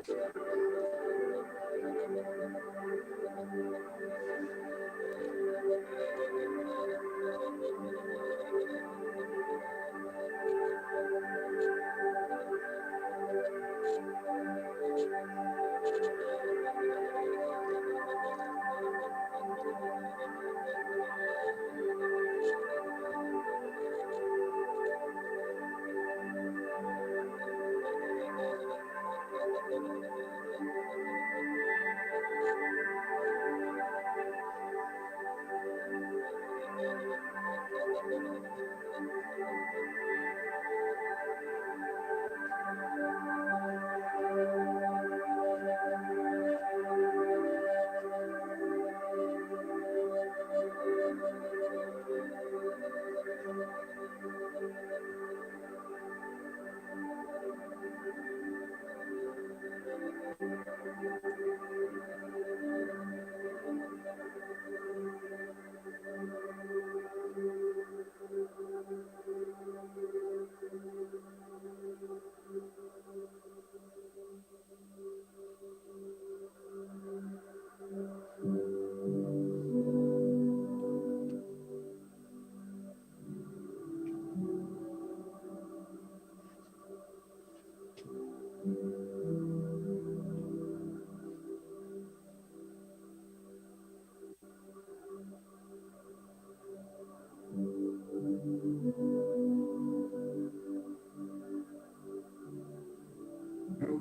No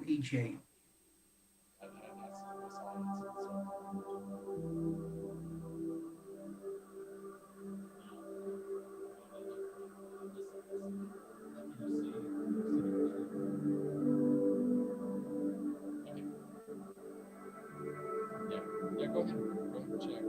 EJ. Yeah, go ahead. Go ahead and check.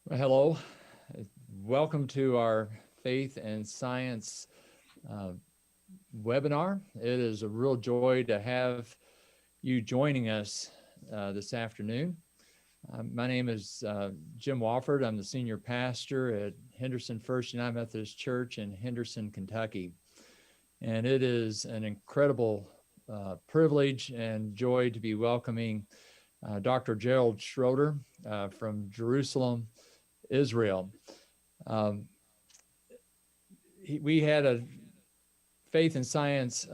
Well, hello, welcome to our Faith and Science uh, webinar. It is a real joy to have you joining us this afternoon. My name is Jim Wofford. I'm the senior pastor at Henderson First United Methodist Church in Henderson, Kentucky. And it is an incredible privilege and joy to be welcoming Dr. Gerald Schroeder from Jerusalem, Israel. We had a faith and science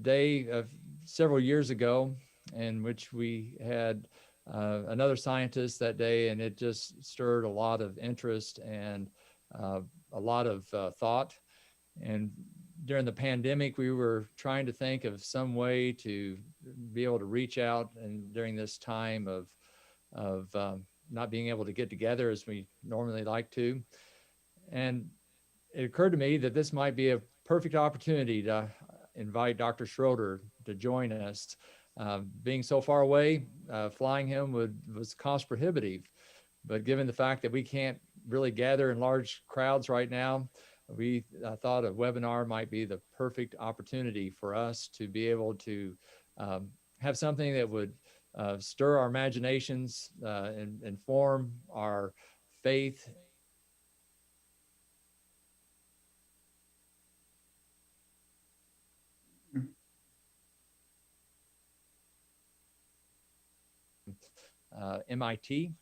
day several years ago in which we had another scientist that day, and it just stirred a lot of interest and a lot of thought. And during the pandemic, we were trying to think of some way to be able to reach out, and during this time of not being able to get together as we normally like to. And it occurred to me that this might be a perfect opportunity to invite Dr. Schroeder to join us. Being so far away, flying him was cost prohibitive. But given the fact that we can't really gather in large crowds right now, we thought a webinar might be the perfect opportunity for us to be able to have something that would stir our imaginations and inform our faith. MIT.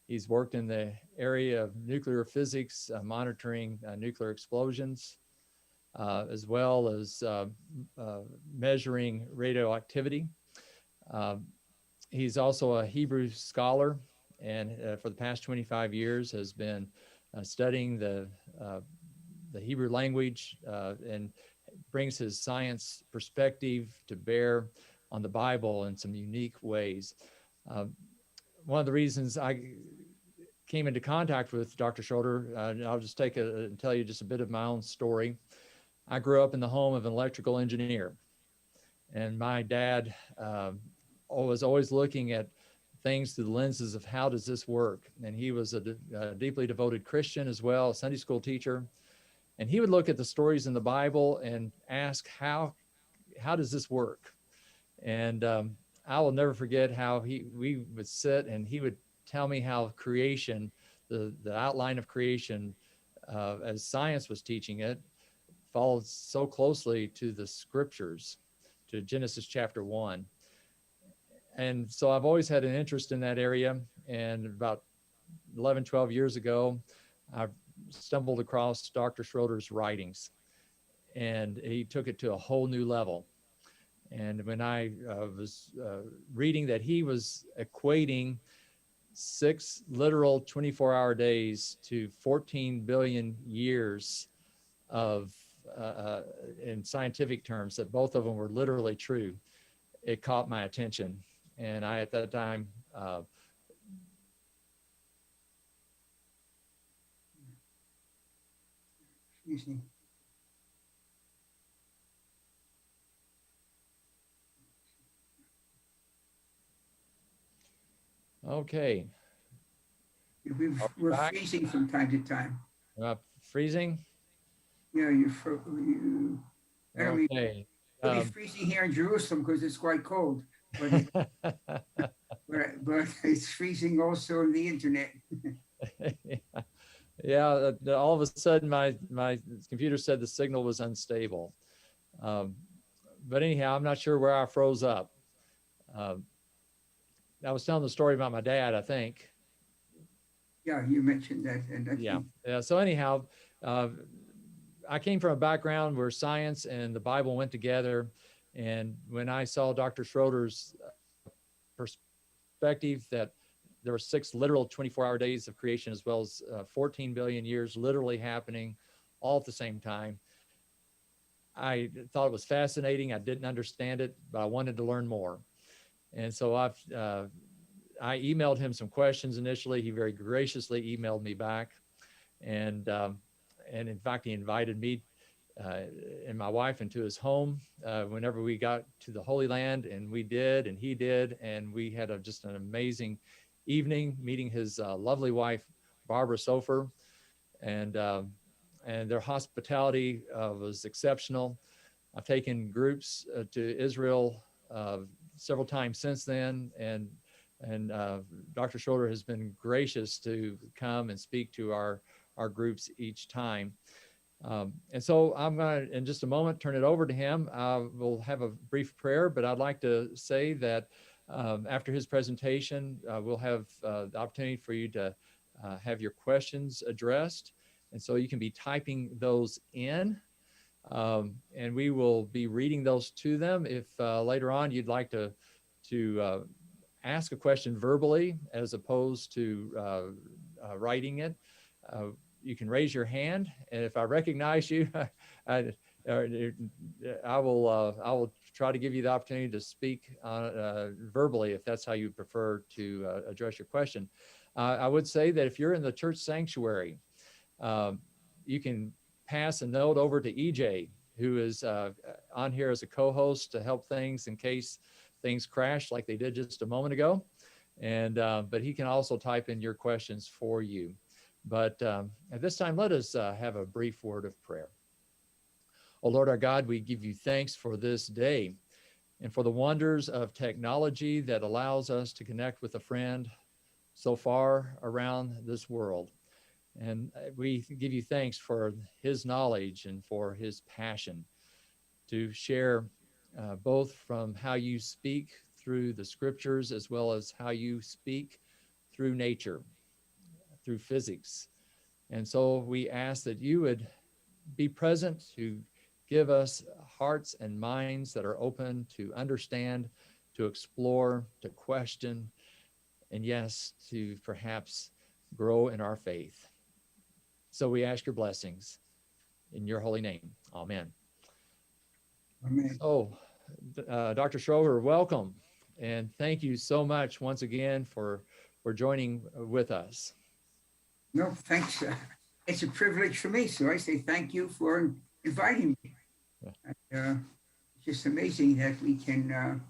He's worked in the area of nuclear physics, monitoring nuclear explosions, as well as measuring radioactivity. He's also a Hebrew scholar, and for the past 25 years has been studying the Hebrew language and brings his science perspective to bear on the Bible in some unique ways. One of the reasons I came into contact with Dr. Schroeder, I'll just and tell you just a bit of my own story. I grew up in the home of an electrical engineer, and my dad was always looking at things through the lenses of how does this work? And he was a deeply devoted Christian as well, a Sunday school teacher. And he would look at the stories in the Bible and ask, how does this work? And I will never forget how we would sit and he would tell me how creation, the outline of creation, as science was teaching it, followed so closely to the scriptures, to Genesis chapter 1. And so I've always had an interest in that area. And about 11, 12 years ago, I stumbled across Dr. Schroeder's writings, and he took it to a whole new level. And when I was reading that he was equating 6 literal 24-hour days to 14 billion years of, in scientific terms, that both of them were literally true, it caught my attention. And I, at that time, Excuse me. okay. We're freezing from time to time. Freezing? Yeah, you I don't mean, Okay. it'll be freezing here in Jerusalem because it's quite cold, but but it's freezing also on the internet. Yeah, all of a sudden my computer said the signal was unstable. But anyhow, I'm not sure where I froze up. I was telling the story about my dad, I think. Yeah, you mentioned that. And yeah. So anyhow, I came from a background where science and the Bible went together. And when I saw Dr. Schroeder's perspective that there were 6 literal 24-hour days of creation, as well as 14 billion years literally happening all at the same time, I thought it was fascinating. I didn't understand it, but I wanted to learn more. And so I emailed him some questions initially. He very graciously emailed me back. And in fact, he invited me and my wife into his home whenever we got to the Holy Land, and we did, and he did. And we had just an amazing evening meeting his lovely wife, Barbara Sofer. And their hospitality was exceptional. I've taken groups to Israel several times since then, and Dr. Schroeder has been gracious to come and speak to our groups each time. And so I'm going to, in just a moment, turn it over to him. We'll have a brief prayer, but I'd like to say that after his presentation, we'll have the opportunity for you to have your questions addressed. And so you can be typing those in, and we will be reading those to them. If later on you'd like to ask a question verbally as opposed to writing it, you can raise your hand, and if I recognize you, I will try to give you the opportunity to speak verbally if that's how you prefer to address your question. I would say that if you're in the church sanctuary, you can pass a note over to EJ, who is on here as a co-host to help things in case things crash like they did just a moment ago. And but he can also type in your questions for you. But at this time, let us have a brief word of prayer. Oh Lord our God, we give you thanks for this day and for the wonders of technology that allows us to connect with a friend so far around this world. And we give you thanks for his knowledge and for his passion to share both from how you speak through the scriptures as well as how you speak through nature, through physics. And so we ask that you would be present to give us hearts and minds that are open to understand, to explore, to question, and yes, to perhaps grow in our faith. So we ask your blessings in your holy name. Amen. Amen. So, Dr. Schroeder, welcome. And thank you so much once again for joining with us. No, thanks. It's a privilege for me. So I say thank you for inviting me. It's just amazing that we can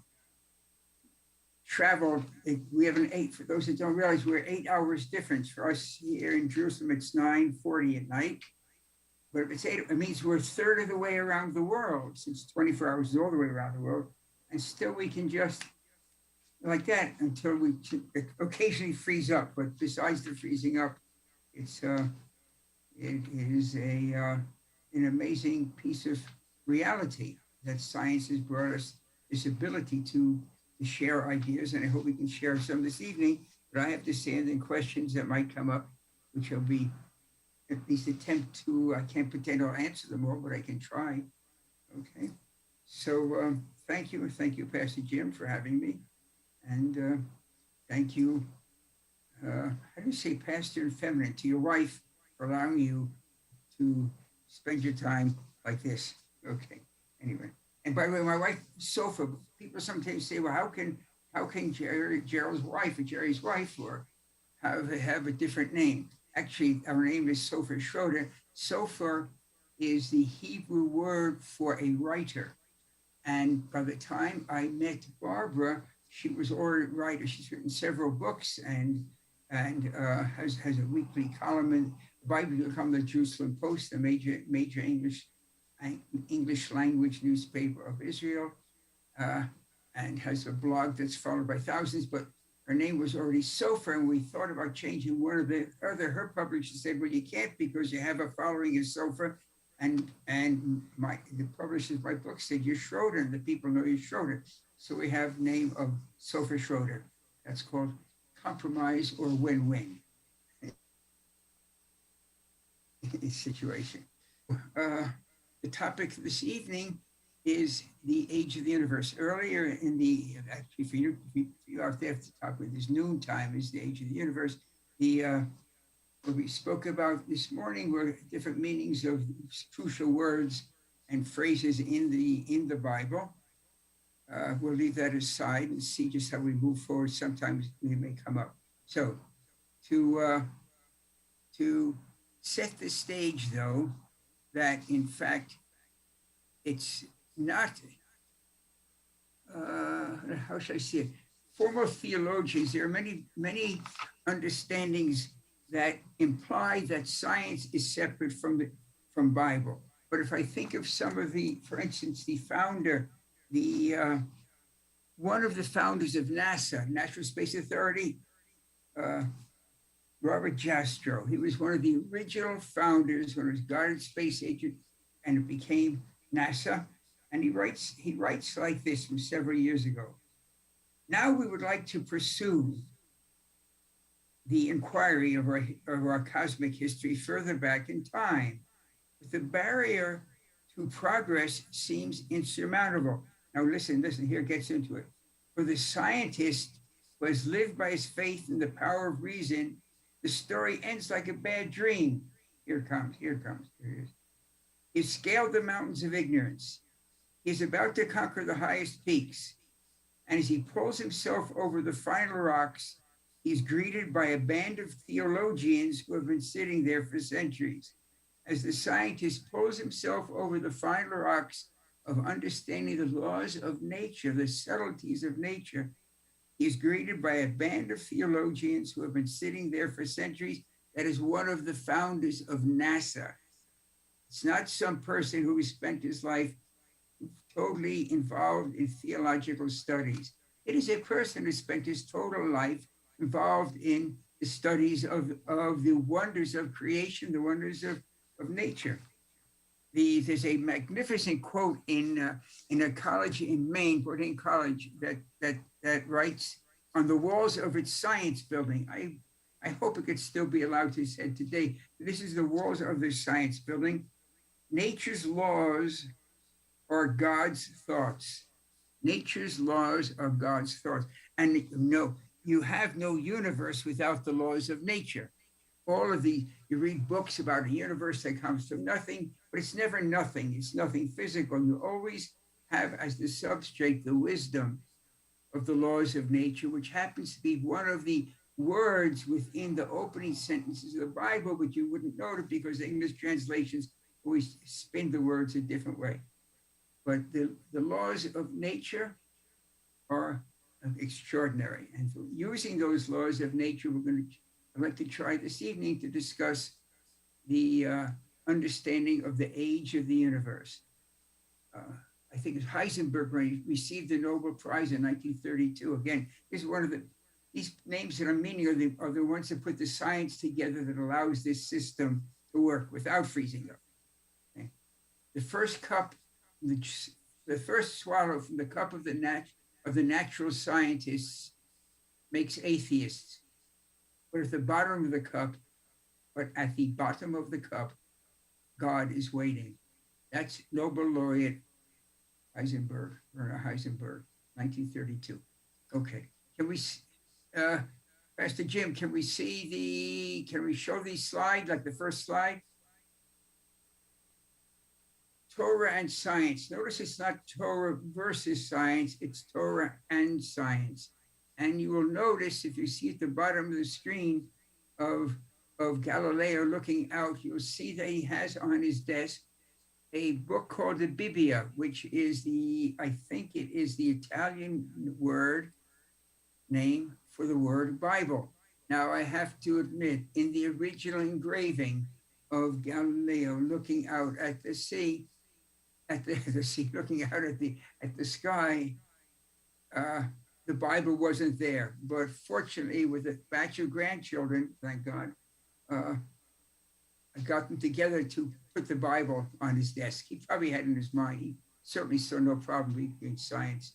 travel. We have for those that don't realize, we're 8 hours difference. For us here in Jerusalem, it's 9:40 at night. But if it's 8, it means we're a third of the way around the world, since 24 hours is all the way around the world. And still we can just, like that, until we occasionally freeze up. But besides the freezing up, it is an amazing piece of reality that science has brought us this ability to share ideas, and I hope we can share some this evening. But I have to stand in questions that might come up, which will be at least attempt to, I can't pretend I'll answer them all, but I can try. Okay. So thank you, Pastor Jim, for having me. And thank you, how do you say pastor and feminine, to your wife for allowing you to spend your time like this. Okay, anyway. And by the way, my wife, Sophia, people sometimes say, well, how can Gerald's wife or Jerry's wife or have a different name? Actually, our name is Sophia Schroeder. Sophia is the Hebrew word for a writer. And by the time I met Barbara, she was already a writer. She's written several books and has a weekly column in the Bible column, the Jerusalem Post, the major English language newspaper of Israel, and has a blog that's followed by thousands. But her name was already Sophia, and we thought about changing one of her publishers said, well, you can't because you have a following as Sophia. And the publishers of my book said, you're Schroeder, and the people know you're Schroeder. So we have name of Sophia Schroeder. That's called compromise or win-win situation. The topic this evening is the age of the universe. Earlier in actually for you out there at the top with this noontime is the age of the universe. What we spoke about this morning were different meanings of crucial words and phrases in the Bible. We'll leave that aside and see just how we move forward. Sometimes they may come up. So to set the stage, though, that in fact it's not, how should I say it? Former theologians, there are many understandings that imply that science is separate from Bible. But if I think of some of for instance, the founder, one of the founders of NASA, National Space Authority, Robert Jastrow, he was one of the original founders when it was guarded space agent, and it became NASA. And he writes like this from several years ago. Now we would like to pursue the inquiry of our cosmic history further back in time. But the barrier to progress seems insurmountable. Now listen, here it gets into it. For the scientist who has lived by his faith in the power of reason, the story ends like a bad dream. Here it is. He scaled the mountains of ignorance. He is about to conquer the highest peaks. And as he pulls himself over the final rocks, he's greeted by a band of theologians who have been sitting there for centuries. as the scientist pulls himself over the fine rocks of understanding the laws of nature, the subtleties of nature, he is greeted by a band of theologians who have been sitting there for centuries. That is one of the founders of NASA. It's not some person who has spent his life totally involved in theological studies. It is a person who spent his total life involved in the studies of the wonders of creation, the wonders of nature. There's a magnificent quote in a college in Maine, Bourdain College, that writes, on the walls of its science building. I hope it could still be allowed to be said today. This is the walls of the science building. Nature's laws are God's thoughts. Nature's laws are God's thoughts. And no, you have no universe without the laws of nature. You read books about a universe that comes from nothing, but it's never nothing. It's nothing physical. You always have as the substrate the wisdom of the laws of nature, which happens to be one of the words within the opening sentences of the Bible, but you wouldn't know it because the English translations always spin the words a different way. But the laws of nature are extraordinary. And for using those laws of nature, I'd like to try this evening to discuss the understanding of the age of the universe. I think Heisenberg received the Nobel Prize in 1932. Again, this is one of these names that I'm meaning are the ones that put the science together that allows this system to work without freezing up. Okay. The first cup, the first swallow from the cup of the natural scientists makes atheists. But at the bottom of the cup, God is waiting. That's Nobel laureate Werner Heisenberg, 1932. Okay, can we, Pastor Jim, can we show the slide, like the first slide? Torah and science. Notice it's not Torah versus science, it's Torah and science. And you will notice if you see at the bottom of the screen of Galileo looking out, you'll see that he has on his desk a book called the Bibbia, which is I think it is the Italian name for the word Bible. Now I have to admit, in the original engraving of Galileo looking out at the sea, looking out at the sky, the Bible wasn't there. But fortunately, with a batch of grandchildren, thank God, I got them together to put the Bible on his desk. He probably had in his mind. He certainly saw no problem between science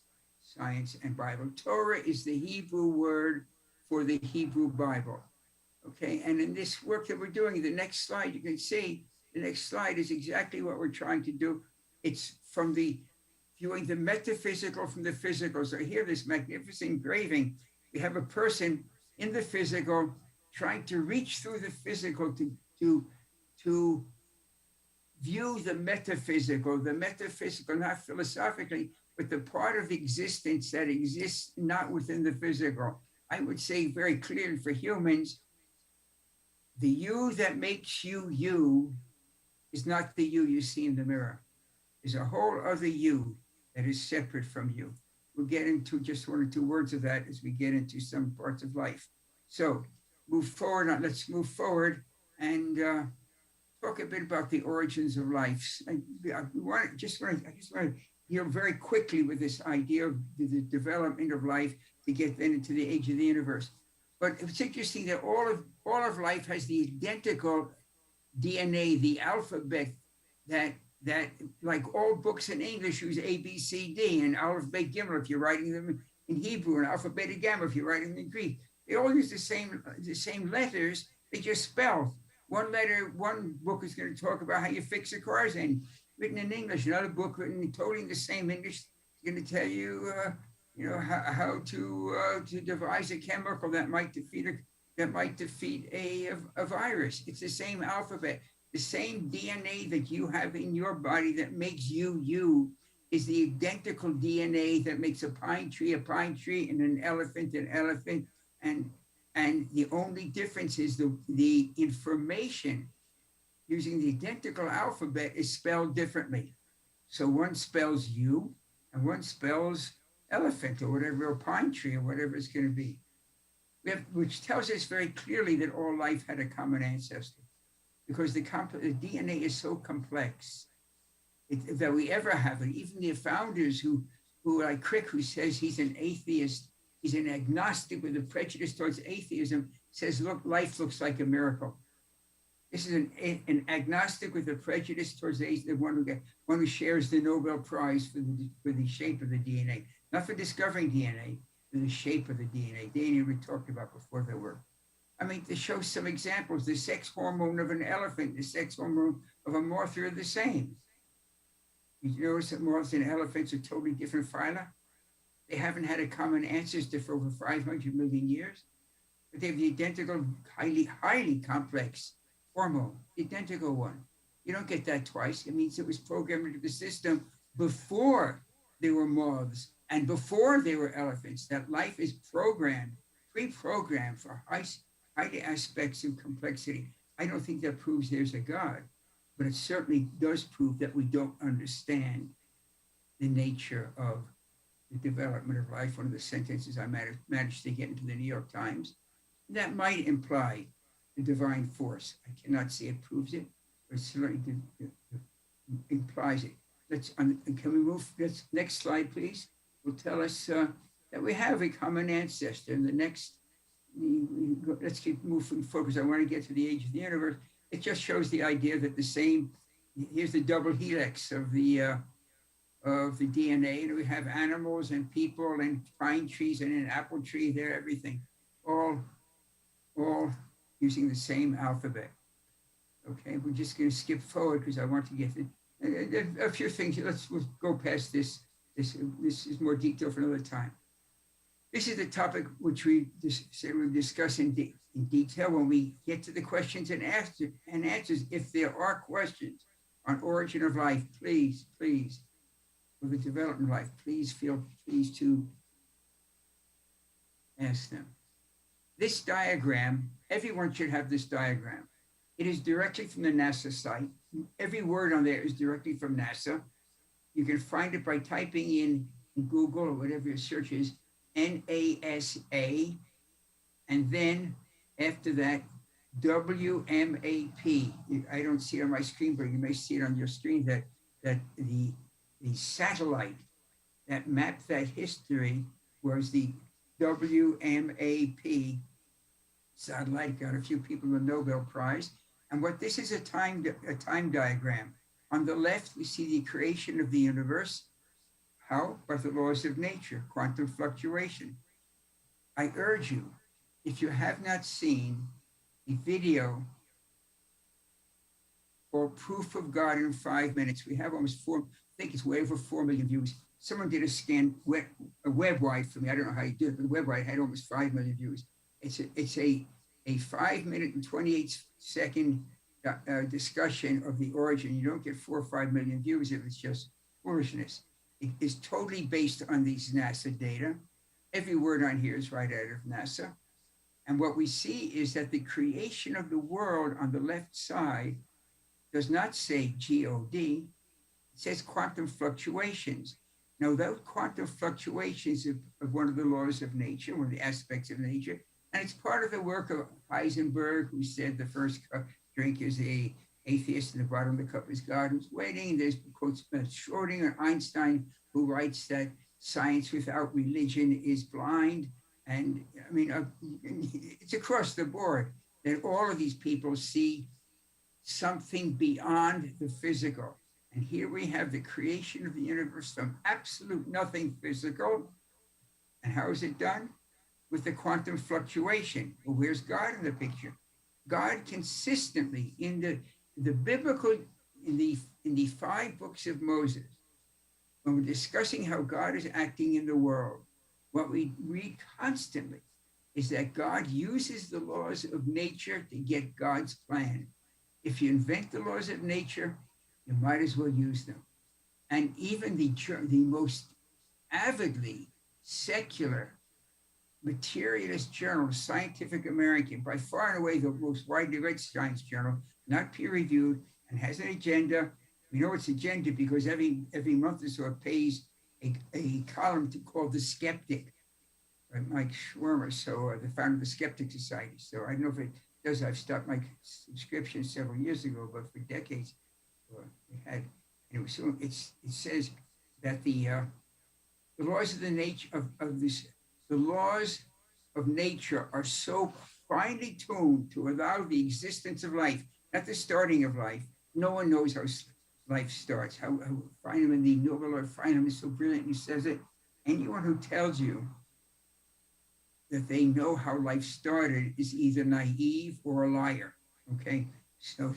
and Bible. Torah is the Hebrew word for the Hebrew Bible. Okay, and in this work that we're doing, the next slide, you can see, the next slide is exactly what we're trying to do. It's from viewing the metaphysical from the physical. So here, this magnificent engraving, we have a person in the physical trying to reach through the physical to view the metaphysical, not philosophically, but the part of existence that exists not within the physical. I would say very clearly for humans, the you that makes you you is not the you see in the mirror. There's a whole other you that is separate from you. We'll get into just one or two words of that as we get into some parts of life. So let's move forward and talk a bit about the origins of life. I just want to deal very quickly with this idea of the development of life to get then into the age of the universe. But it's interesting that all of life has the identical DNA, the alphabet that like all books in English use A, B, C, D, and Aleph, Bet, Gimel if you're writing them in Hebrew, and Alpha, Beta, Gamma if you're writing them in Greek. They all use the same letters, they just spell. One book is going to talk about how you fix a car's engine, written in English. Another book written totally in the same English is going to tell you, how to devise a chemical that might defeat a virus. It's the same alphabet. The same DNA that you have in your body that makes you is the identical DNA that makes a pine tree, and an elephant. And the only difference is the information. using the identical alphabet is spelled differently. So one spells you and one spells elephant or whatever, or pine tree or whatever it's going to be. Which tells us very clearly that all life had a common ancestor, because the DNA is so complex that we ever have it. Even the founders who like Crick, who says he's an atheist, he's an agnostic with a prejudice towards atheism, says, look, life looks like a miracle. This is an agnostic with a prejudice towards the one who shares the Nobel Prize for the shape of the DNA, not for discovering DNA, for the shape of the DNA. DNA we talked about before the work. I mean, to show some examples, the sex hormone of an elephant, the sex hormone of a moth are the same. You notice that moths and elephants are totally different phyla? They haven't had a common ancestor for over 500 million years, but they have the identical, highly complex hormone, identical one. You don't get that twice. It means it was programmed into the system before there were moths and before there were elephants. That life is programmed, pre-programmed for high aspects of complexity. I don't think that proves there's a God, but it certainly does prove that we don't understand the nature of the development of life. One of the sentences I managed to get into the New York Times, that might imply the divine force. I cannot say it proves it, but it certainly implies it. Can we move? Next slide, please. Will tell us that we have a common ancestor. And the next, let's keep moving forward, because I want to get to the age of the universe. It just shows the idea that the same, here's the double helix of the DNA, and we have animals and people and pine trees and an apple tree there, everything, all using the same alphabet. Okay, we're just going to skip forward because I want to get to a few things. Let's go past this. This is more detail for another time. This is the topic which we will discuss in detail when we get to the questions and answers. If there are questions on origin of life, please, or the development of life, please feel pleased to ask them. This diagram, everyone should have this diagram. It is directly from the NASA site. Every word on there is directly from NASA. You can find it by typing in Google or whatever your search is, NASA, and then after that, WMAP. I don't see it on my screen, but you may see it on your screen that the satellite that mapped that history was the WMAP satellite. Got a few people the Nobel Prize. And what this is a time diagram. On the left, we see the creation of the universe. How? By the laws of nature, quantum fluctuation. I urge you, if you have not seen the video or Proof of God in 5 minutes, we have almost I think it's way over 4 million views. Someone did a scan, a web wide for me. I don't know how you do it, but the web wide had almost 5 million views. It's a 5 minute and 28-second discussion of the origin. You don't get 4 or 5 million views if it's just foolishness. It is totally based on these NASA data. Every word on here is right out of NASA. And what we see is that the creation of the world on the left side does not say God, it says quantum fluctuations. Now, those quantum fluctuations of one of the laws of nature, one of the aspects of nature, and it's part of the work of Heisenberg, who said the first drink is a atheist and the bottom of the cup is God who's waiting. There's quotes Schroeder and Einstein, who writes that science without religion is blind. And I mean, it's across the board that all of these people see something beyond the physical. And here we have the creation of the universe from absolute nothing physical. And how is it done? With the quantum fluctuation. Well, where's God in the picture? God consistently in the biblical, in the 5 books of Moses, when we're discussing how God is acting in the world, what we read constantly is that God uses the laws of nature to get God's plan. If you invent the laws of nature, you might as well use them. And even the most avidly secular materialist journal, Scientific American, by far and away the most widely read science journal, not peer-reviewed, and has an agenda. We know it's agenda because every month or so it pays a column called The Skeptic by Mike Schwimmer, so the founder of the Skeptic Society. So I don't know if it does. I've stopped my subscription several years ago, but for decades we had. And it was so it says that the laws of the nature of this, the laws of nature are so finely tuned to allow the existence of life, not the starting of life. No one knows how life starts. How Feynman, the Nobel Lord Feynman, is so brilliant. He says it. Anyone who tells you that they know how life started is either naive or a liar. Okay, so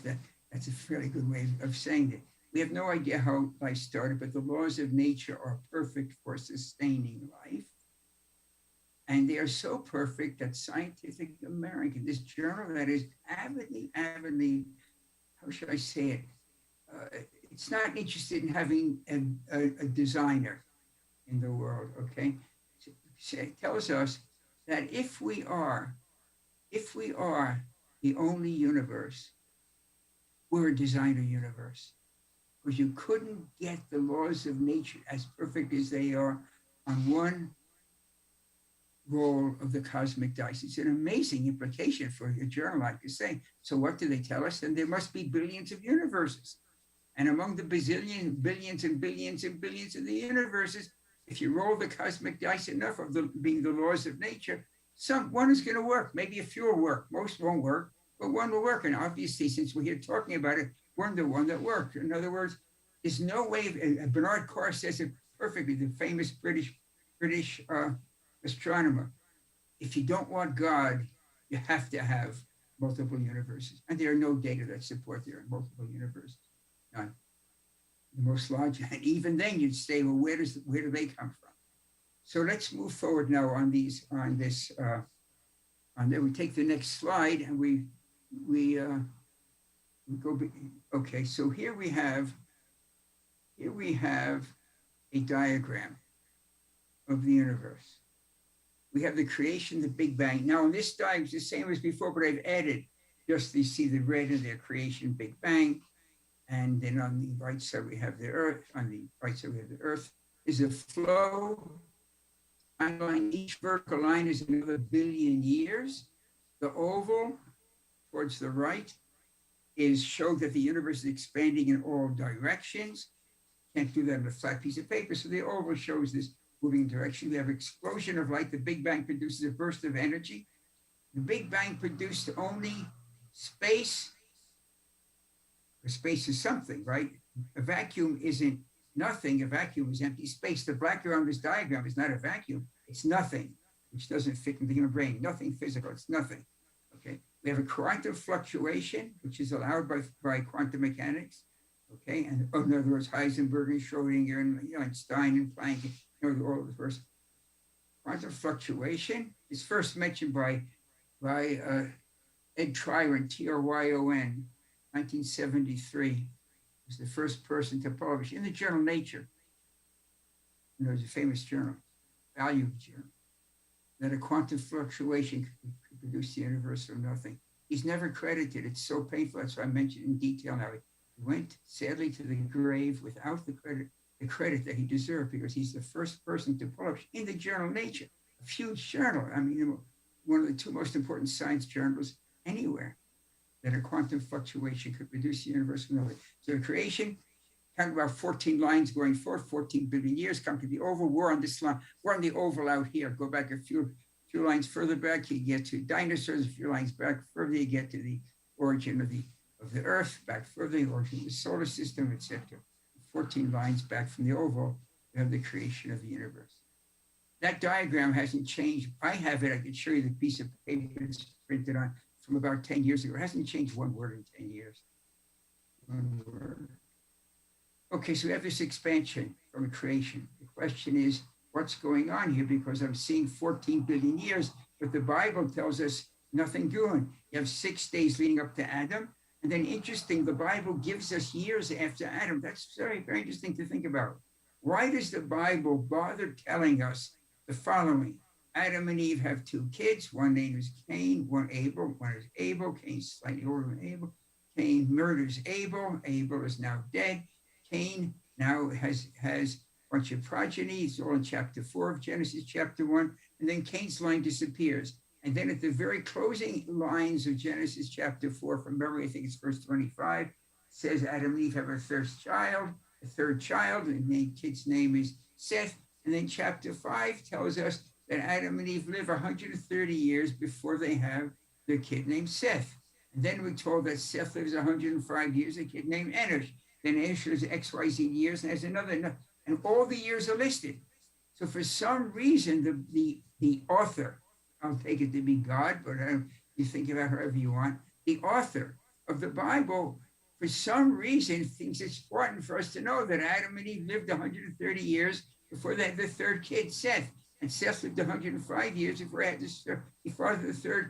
that's a fairly good way of saying it. We have no idea how life started, but the laws of nature are perfect for sustaining life. And they are so perfect that Scientific American, this journal that is avidly, how should I say it? It's not interested in having a designer in the world, okay? So it tells us that if we are the only universe, we're a designer universe. Because you couldn't get the laws of nature as perfect as they are on one roll of the cosmic dice. It's an amazing implication for a journal like to say. So what do they tell us? Then there must be billions of universes. And among the billions and billions of the universes, if you roll the cosmic dice enough of being the laws of nature, one is going to work. Maybe a few will work. Most won't work, but one will work. And obviously, since we're here talking about it, we're the one that worked. In other words, there's no way. Bernard Carr says it perfectly. The famous British astronomer. If you don't want God, you have to have multiple universes, and there are no data that support there are multiple universes. None. The most logical, and even then, you'd say, well, where do they come from? So let's move forward now on this. We take the next slide, and we go. Okay, so here we have a diagram of the universe. We have the creation, the Big Bang. Now, on this diagram, it's the same as before, but I've added just you see the red in their creation, Big Bang. And then on the right side, we have the Earth. On the right side, we have the Earth. Is a flow timeline. Each vertical line is another billion years. The oval towards the right shows that the universe is expanding in all directions. Can't do that on a flat piece of paper. So the oval shows this moving direction. We have explosion of light. The Big Bang produces a burst of energy. The Big Bang produced only space. Space is something, right? A vacuum isn't nothing. A vacuum is empty space. The black around this diagram is not a vacuum. It's nothing, which doesn't fit in the human brain. Nothing physical. It's nothing. Okay. We have a quantum fluctuation, which is allowed by quantum mechanics. Okay. And in other words, Heisenberg and Schrodinger and Einstein and Planck, all of the first. Quantum fluctuation is first mentioned by Ed Tryon, Tryon, 1973, was the first person to publish in the journal Nature. It was a famous journal, valued journal, that a quantum fluctuation could produce the universe from nothing. He's never credited. It's so painful. That's why I mentioned in detail now. He went sadly to the grave without the credit that he deserved, because he's the first person to publish in the journal Nature, a huge journal. I mean, one of the two most important science journals anywhere, that a quantum fluctuation could produce the universe from nothing. So the creation, talking about 14 lines going forward, 14 billion years, come to the oval. We're on this line. We're on the oval out here. Go back a few lines further back, you get to dinosaurs. A few lines back further, you get to the origin of the Earth. Back further, the origin of the solar system, etc. 14 lines back from the oval, we have the creation of the universe. That diagram hasn't changed. I have it. I can show you the piece of paper it's printed on from about 10 years ago. It hasn't changed one word in 10 years. One word. Okay, so we have this expansion from a creation. The question is, what's going on here? Because I'm seeing 14 billion years, but the Bible tells us nothing doing. You have 6 days leading up to Adam. And then interesting, the Bible gives us years after Adam. That's very, very interesting to think about. Why does the Bible bother telling us the following? Adam and Eve have 2 kids. One name is Cain, one Abel. One is Abel. Cain's slightly older than Abel. Cain murders Abel. Abel is now dead. Cain now has a bunch of progeny. It's all in chapter 4 of Genesis chapter 1. And then Cain's line disappears. And then at the very closing lines of Genesis chapter 4, from memory, I think it's verse 25, says Adam and Eve have a third child, and the kid's name is Seth. And then chapter 5 tells us that Adam and Eve live 130 years before they have their kid named Seth. And then we're told that Seth lives 105 years, a kid named Enosh. Then Enosh lives XYZ years and has another, and all the years are listed. So for some reason, the author, I'll take it to be God, but you think about however you want, the author of the Bible, for some reason, thinks it's important for us to know that Adam and Eve lived 130 years before they had the third kid, Seth. And Seth lived 105 years before he had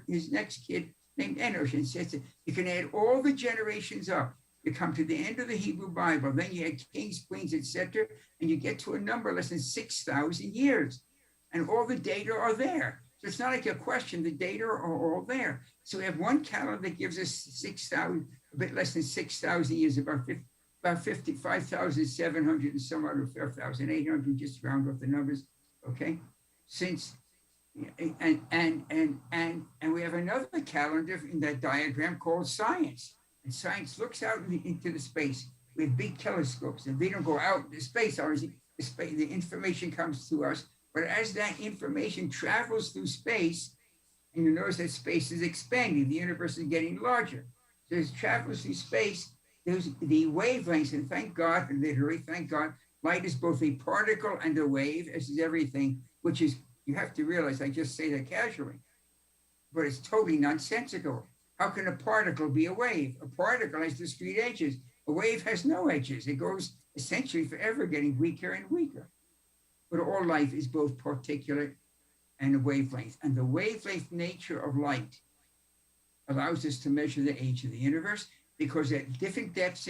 his next kid named Enosh. And says you can add all the generations up. You come to the end of the Hebrew Bible, then you had kings, queens, etc., and you get to a number less than 6,000 years. And all the data are there. So it's not like a question, the data are all there. So we have one calendar that gives us 6,000, a bit less than 6,000 years, about 55,700 and some other 5,800, just round off the numbers, okay? And we have another calendar in that diagram called science. And science looks out into the space with big telescopes, and they don't go out into space, obviously, the information comes to us. But as that information travels through space, and you notice that space is expanding, the universe is getting larger. So as it travels through space, there's the wavelengths, and thank God, and literally, thank God, light is both a particle and a wave, as is everything, which is, you have to realize, I just say that casually, but it's totally nonsensical. How can a particle be a wave? A particle has discrete edges. A wave has no edges. It goes essentially forever getting weaker and weaker. But all life is both particulate and a wavelength. And the wavelength nature of light allows us to measure the age of the universe, because at different depths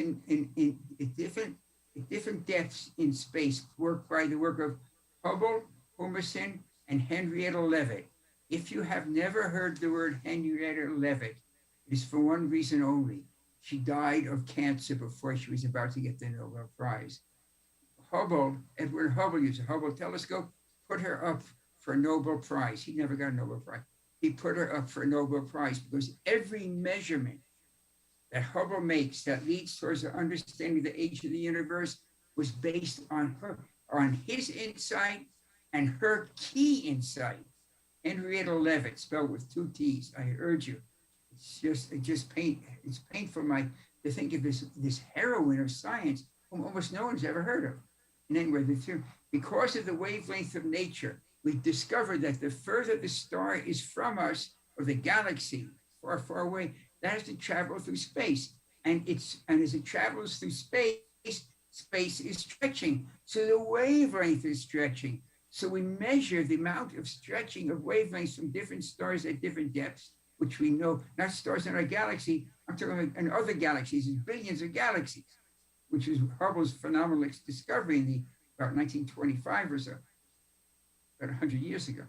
different depths in space, work by the work of Hubble, Humason, and Henrietta Leavitt. If you have never heard the word Henrietta Leavitt, it is for one reason only. She died of cancer before she was about to get the Nobel Prize. Edward Hubble used a Hubble telescope, put her up for a Nobel Prize. He never got a Nobel Prize. He put her up for a Nobel Prize because every measurement that Hubble makes that leads towards the understanding of the age of the universe was based on his insight and her key insight. Henrietta Leavitt, spelled with 2 T's. I urge you. It's painful to think of this heroine of science whom almost no one's ever heard of. And anyway, because of the wavelength of nature, we discovered that the further the star is from us, or the galaxy far, far away, that has to travel through space. And as it travels through space, space is stretching. So the wavelength is stretching. So we measure the amount of stretching of wavelengths from different stars at different depths, which we know, not stars in our galaxy, I'm talking about in other galaxies, there's billions of galaxies, which was Hubble's phenomenal discovery in about 1925 or so, about 100 years ago.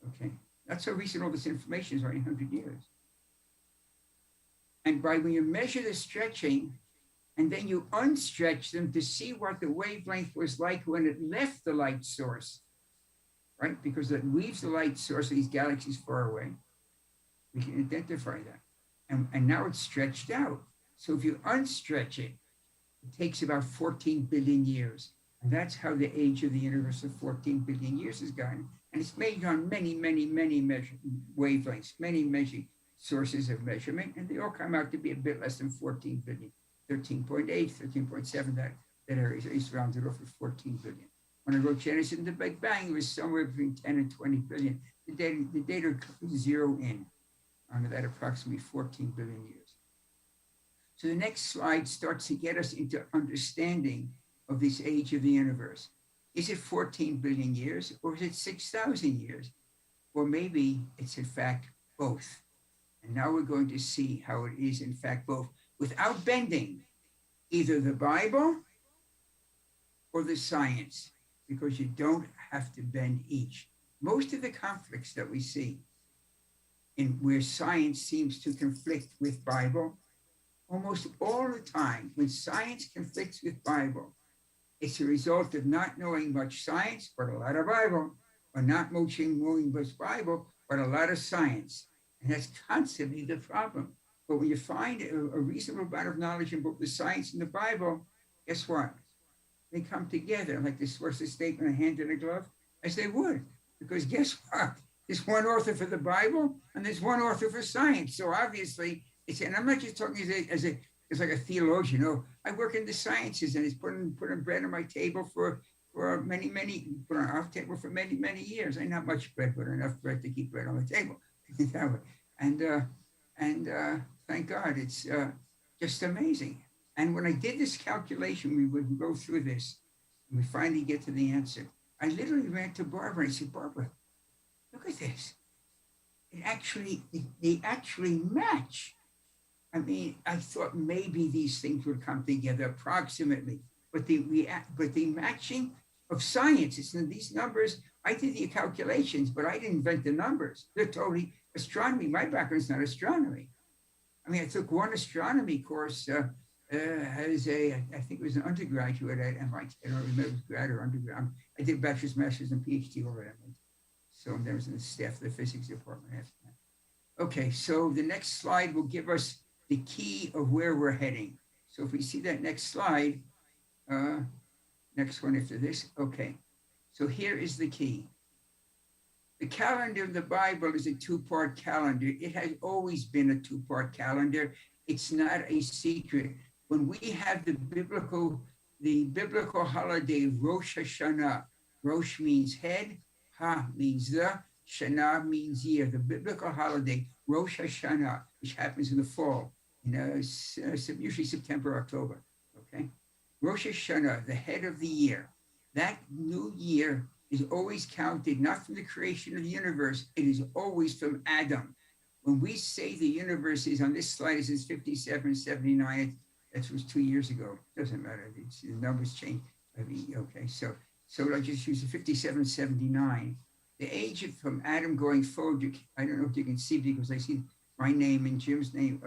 Okay, that's how recent all this information is, already 100 years. And when you measure the stretching, and then you unstretch them to see what the wavelength was like when it left the light source, right? Because it leaves the light source of these galaxies far away. We can identify that. And now it's stretched out. So if you unstretch it, it takes about 14 billion years. And that's how the age of the universe of 14 billion years has gotten. And it's made on many, many, many wavelengths, many sources of measurement. And they all come out to be a bit less than 14 billion. 13.8, 13.7, that area is rounded off of 14 billion. When I wrote Genesis and the Big Bang, it was somewhere between 10 and 20 billion. The data zero in on that approximately 14 billion years. So the next slide starts to get us into understanding of this age of the universe. Is it 14 billion years, or is it 6,000 years? Or maybe it's in fact both. And now we're going to see how it is in fact both, without bending either the Bible or the science, because you don't have to bend each. Most of the conflicts that we see in where science seems to conflict with Bible, almost all the time, when science conflicts with Bible, it's a result of not knowing much science, but a lot of Bible, or not knowing much Bible, but a lot of science. And that's constantly the problem. But when you find a reasonable amount of knowledge in both the science and the Bible, guess what? They come together like this was a statement, a hand in a glove, as they would. Because guess what? There's one author for the Bible and there's one author for science. So obviously, and I'm not just talking as like a theologian. No, I work in the sciences, and it's putting bread on my table for many put on our table for many years. And not much bread, but enough bread to keep bread on the table. And thank God, it's just amazing. And when I did this calculation, we would go through this, and we finally get to the answer. I literally ran to Barbara and I said, Barbara, look at this. They actually match. I mean, I thought maybe these things would come together approximately, but the matching of science, it's in these numbers. I did the calculations, but I didn't invent the numbers. They're totally astronomy. My background's not astronomy. I mean, I took one astronomy course as I think it was an undergraduate at MIT. I don't remember if it was grad or undergrad. I did bachelor's, master's, and PhD over at MIT. So I was in the staff of the physics department after that. Okay, so the next slide will give us the key of where we're heading. So if we see that next slide, next one after this, okay. So here is the key. The calendar of the Bible is a two-part calendar. It has always been a two-part calendar. It's not a secret. When we have the biblical holiday Rosh Hashanah, Rosh means head, Ha means the, Shana means year. The biblical holiday Rosh Hashanah, which happens in the fall, usually September, October. Okay, Rosh Hashanah, the head of the year. That new year is always counted not from the creation of the universe. It is always from Adam. When we say the universe is on this slide, it says 5779. That was 2 years ago. Doesn't matter. The numbers change. Okay, so I just use the 5779. The age from Adam going forward, I don't know if you can see because I see my name and Jim's name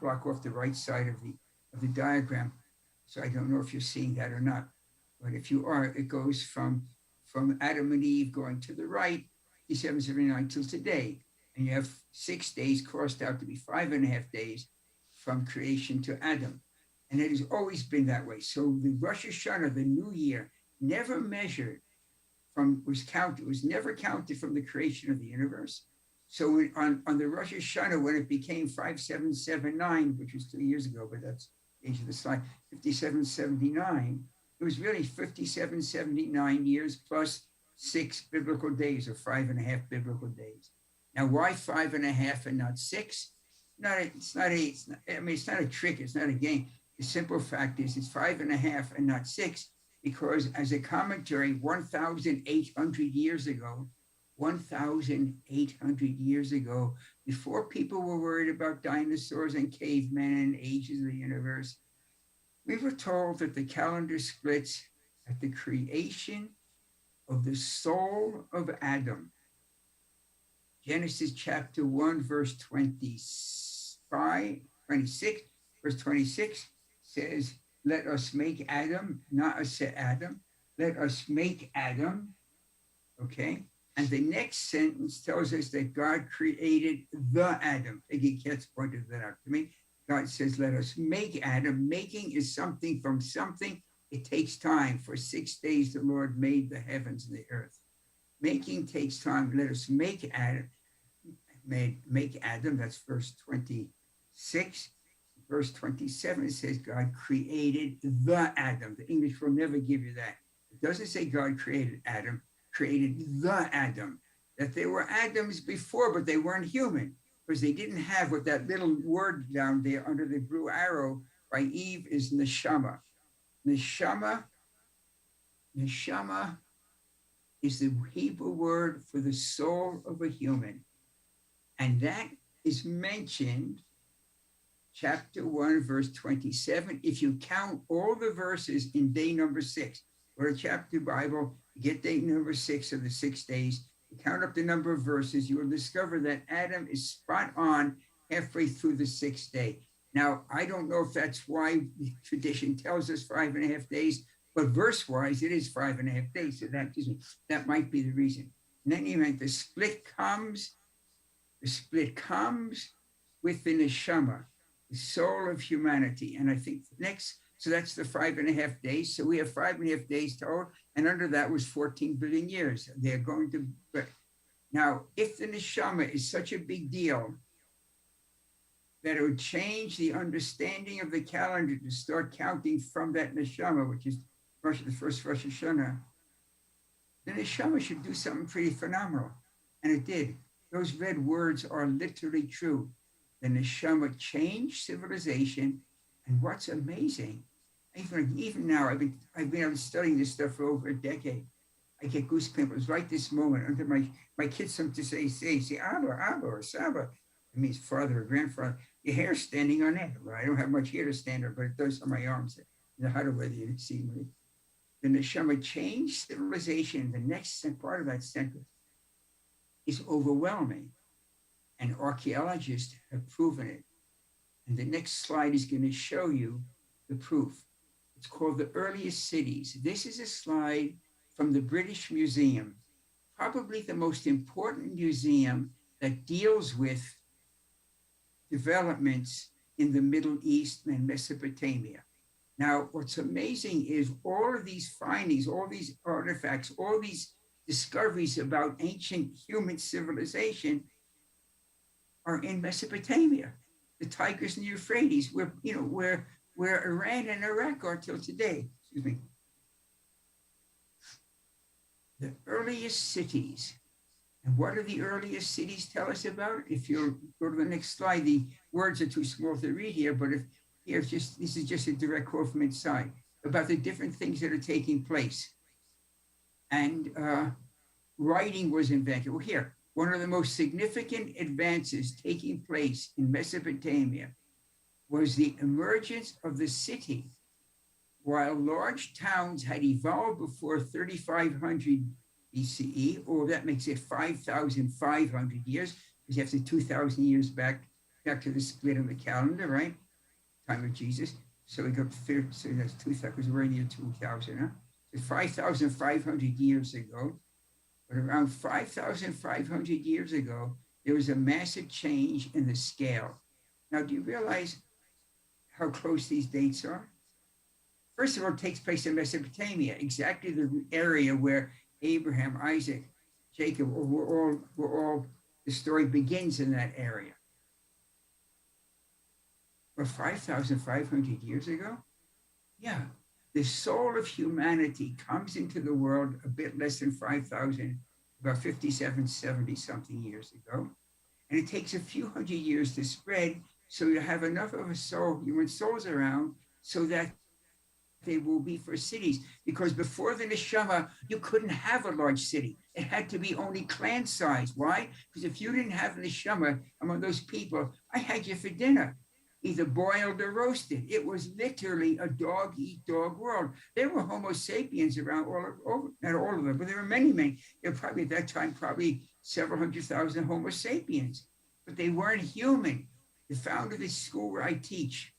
block off the right side of the diagram. So I don't know if you're seeing that or not. But if you are, it goes from Adam and Eve going to the right, 5779 till today. And you have 6 days crossed out to be 5.5 days from creation to Adam. And it has always been that way. So the Rosh Hashanah, the new year, never measured was never counted from the creation of the universe. So on the Rosh Hashanah, when it became 5779, which was 2 years ago, but that's the age of the slide, 5779, it was really 5779 years plus 6 biblical days, or 5.5 biblical days. Now, why 5.5 and not 6? It's not a trick. It's not a game. The simple fact is it's 5.5 and not 6, because as a commentary, 1,800 years ago, before people were worried about dinosaurs and cavemen and ages of the universe, we were told that the calendar splits at the creation of the soul of Adam. Genesis chapter 1, verse 26 says, let us make Adam, not us Adam, let us make Adam, okay? And the next sentence tells us that God created the Adam. Peggy Katz pointed that out to me. God says, let us make Adam. Making is something from something. It takes time. For 6 days, the Lord made the heavens and the earth. Making takes time. Let us make Adam. Make Adam, that's verse 26. Verse 27, it says God created the Adam. The English will never give you that. It doesn't say God created Adam, created the Adam. That there were Adams before, but they weren't human because they didn't have what that little word down there under the blue arrow by Eve is neshama. Neshama is the Hebrew word for the soul of a human. And that is mentioned chapter 1, verse 27. If you count all the verses in day number 6, go to chapter Bible, get day number 6 of the 6 days, you count up the number of verses, you will discover that Adam is spot on halfway through the 6th day. Now, I don't know if that's why tradition tells us 5.5 days, but verse-wise, it is 5.5 days. So that might be the reason. In any event, the split comes with the neshama, the soul of humanity. And I think next, so that's the 5.5 days. So we have 5.5 days total, and under that was 14 billion years. They're going to, but now, if the neshama is such a big deal that it would change the understanding of the calendar to start counting from that neshama, which is the first Rosh Hashanah, the neshama should do something pretty phenomenal. And it did. Those red words are literally true. The neshama changed civilization. And what's amazing, even now, I've been studying this stuff for over a decade. I get goosebumps right this moment under my kids some to say, Abba, or Saba. It means father or grandfather. Your hair's standing on end. Well, I don't have much hair to stand on, but it does on my arms. You know how to whether you see me. The neshama changed civilization. The next part of that sentence is overwhelming. And archaeologists have proven it. And the next slide is going to show you the proof. It's called the earliest cities. This is a slide from the British Museum, probably the most important museum that deals with developments in the Middle East and Mesopotamia. Now, what's amazing is all of these findings, all these artifacts, all these discoveries about ancient human civilization are in Mesopotamia, the Tigris and the Euphrates, where Iran and Iraq are till today. Excuse me. The earliest cities. And what do the earliest cities tell us about? If you go to the next slide, the words are too small to read here, but this is just a direct quote from inside about the different things that are taking place. And writing was invented. Well, here, one of the most significant advances taking place in Mesopotamia was the emergence of the city. While large towns had evolved before 3,500 BCE, or that makes it 5,500 years, because you have to 2,000 years back to the split of the calendar, right? Time of Jesus. So we go to so that's 2,000, because we're in the year 2000, huh? So 5,500 years ago, but around 5,500 years ago, there was a massive change in the scale. Now, do you realize how close these dates are? First of all, it takes place in Mesopotamia, exactly the area where Abraham, Isaac, Jacob were all, the story begins in that area. But 5,500 years ago, yeah, the soul of humanity comes into the world a bit less than 5,000, about 57, 70 something years ago. And it takes a few hundred years to spread, so you have enough of a soul, human souls around, so that they will be for cities. Because before the neshama, you couldn't have a large city. It had to be only clan size. Why? Because if you didn't have neshama among those people, I had you for dinner, either boiled or roasted. It was literally a dog-eat-dog world. There were Homo sapiens around not all of them, but there were many. There were probably at that time, probably several 100,000 Homo sapiens, but they weren't human. The founder of this school where I teach,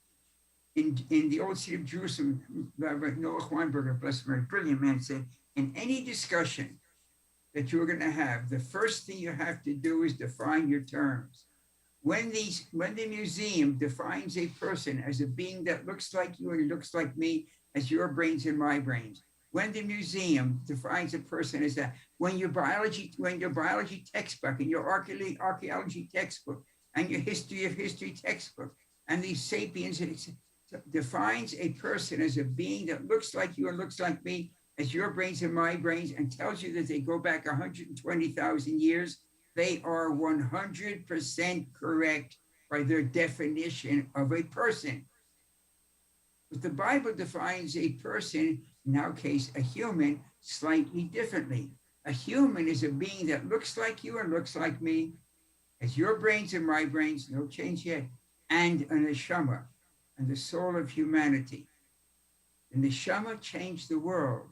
in the old city of Jerusalem, Rabbi Noah Weinberger, bless him, a brilliant man, said, in any discussion that you're going to have, the first thing you have to do is define your terms. When the museum defines a person as a being that looks like you and looks like me, as your brains and my brains, when the museum defines a person as that, when your biology textbook and your archaeology textbook and your history of history textbook and these sapiens defines a person as a being that looks like you and looks like me, as your brains and my brains, and tells you that they go back 120,000 years, they are 100% correct by their definition of a person. But the Bible defines a person, in our case, a human, slightly differently. A human is a being that looks like you and looks like me, as your brains and my brains, no change yet, and a neshama, and the soul of humanity. The neshama changed the world.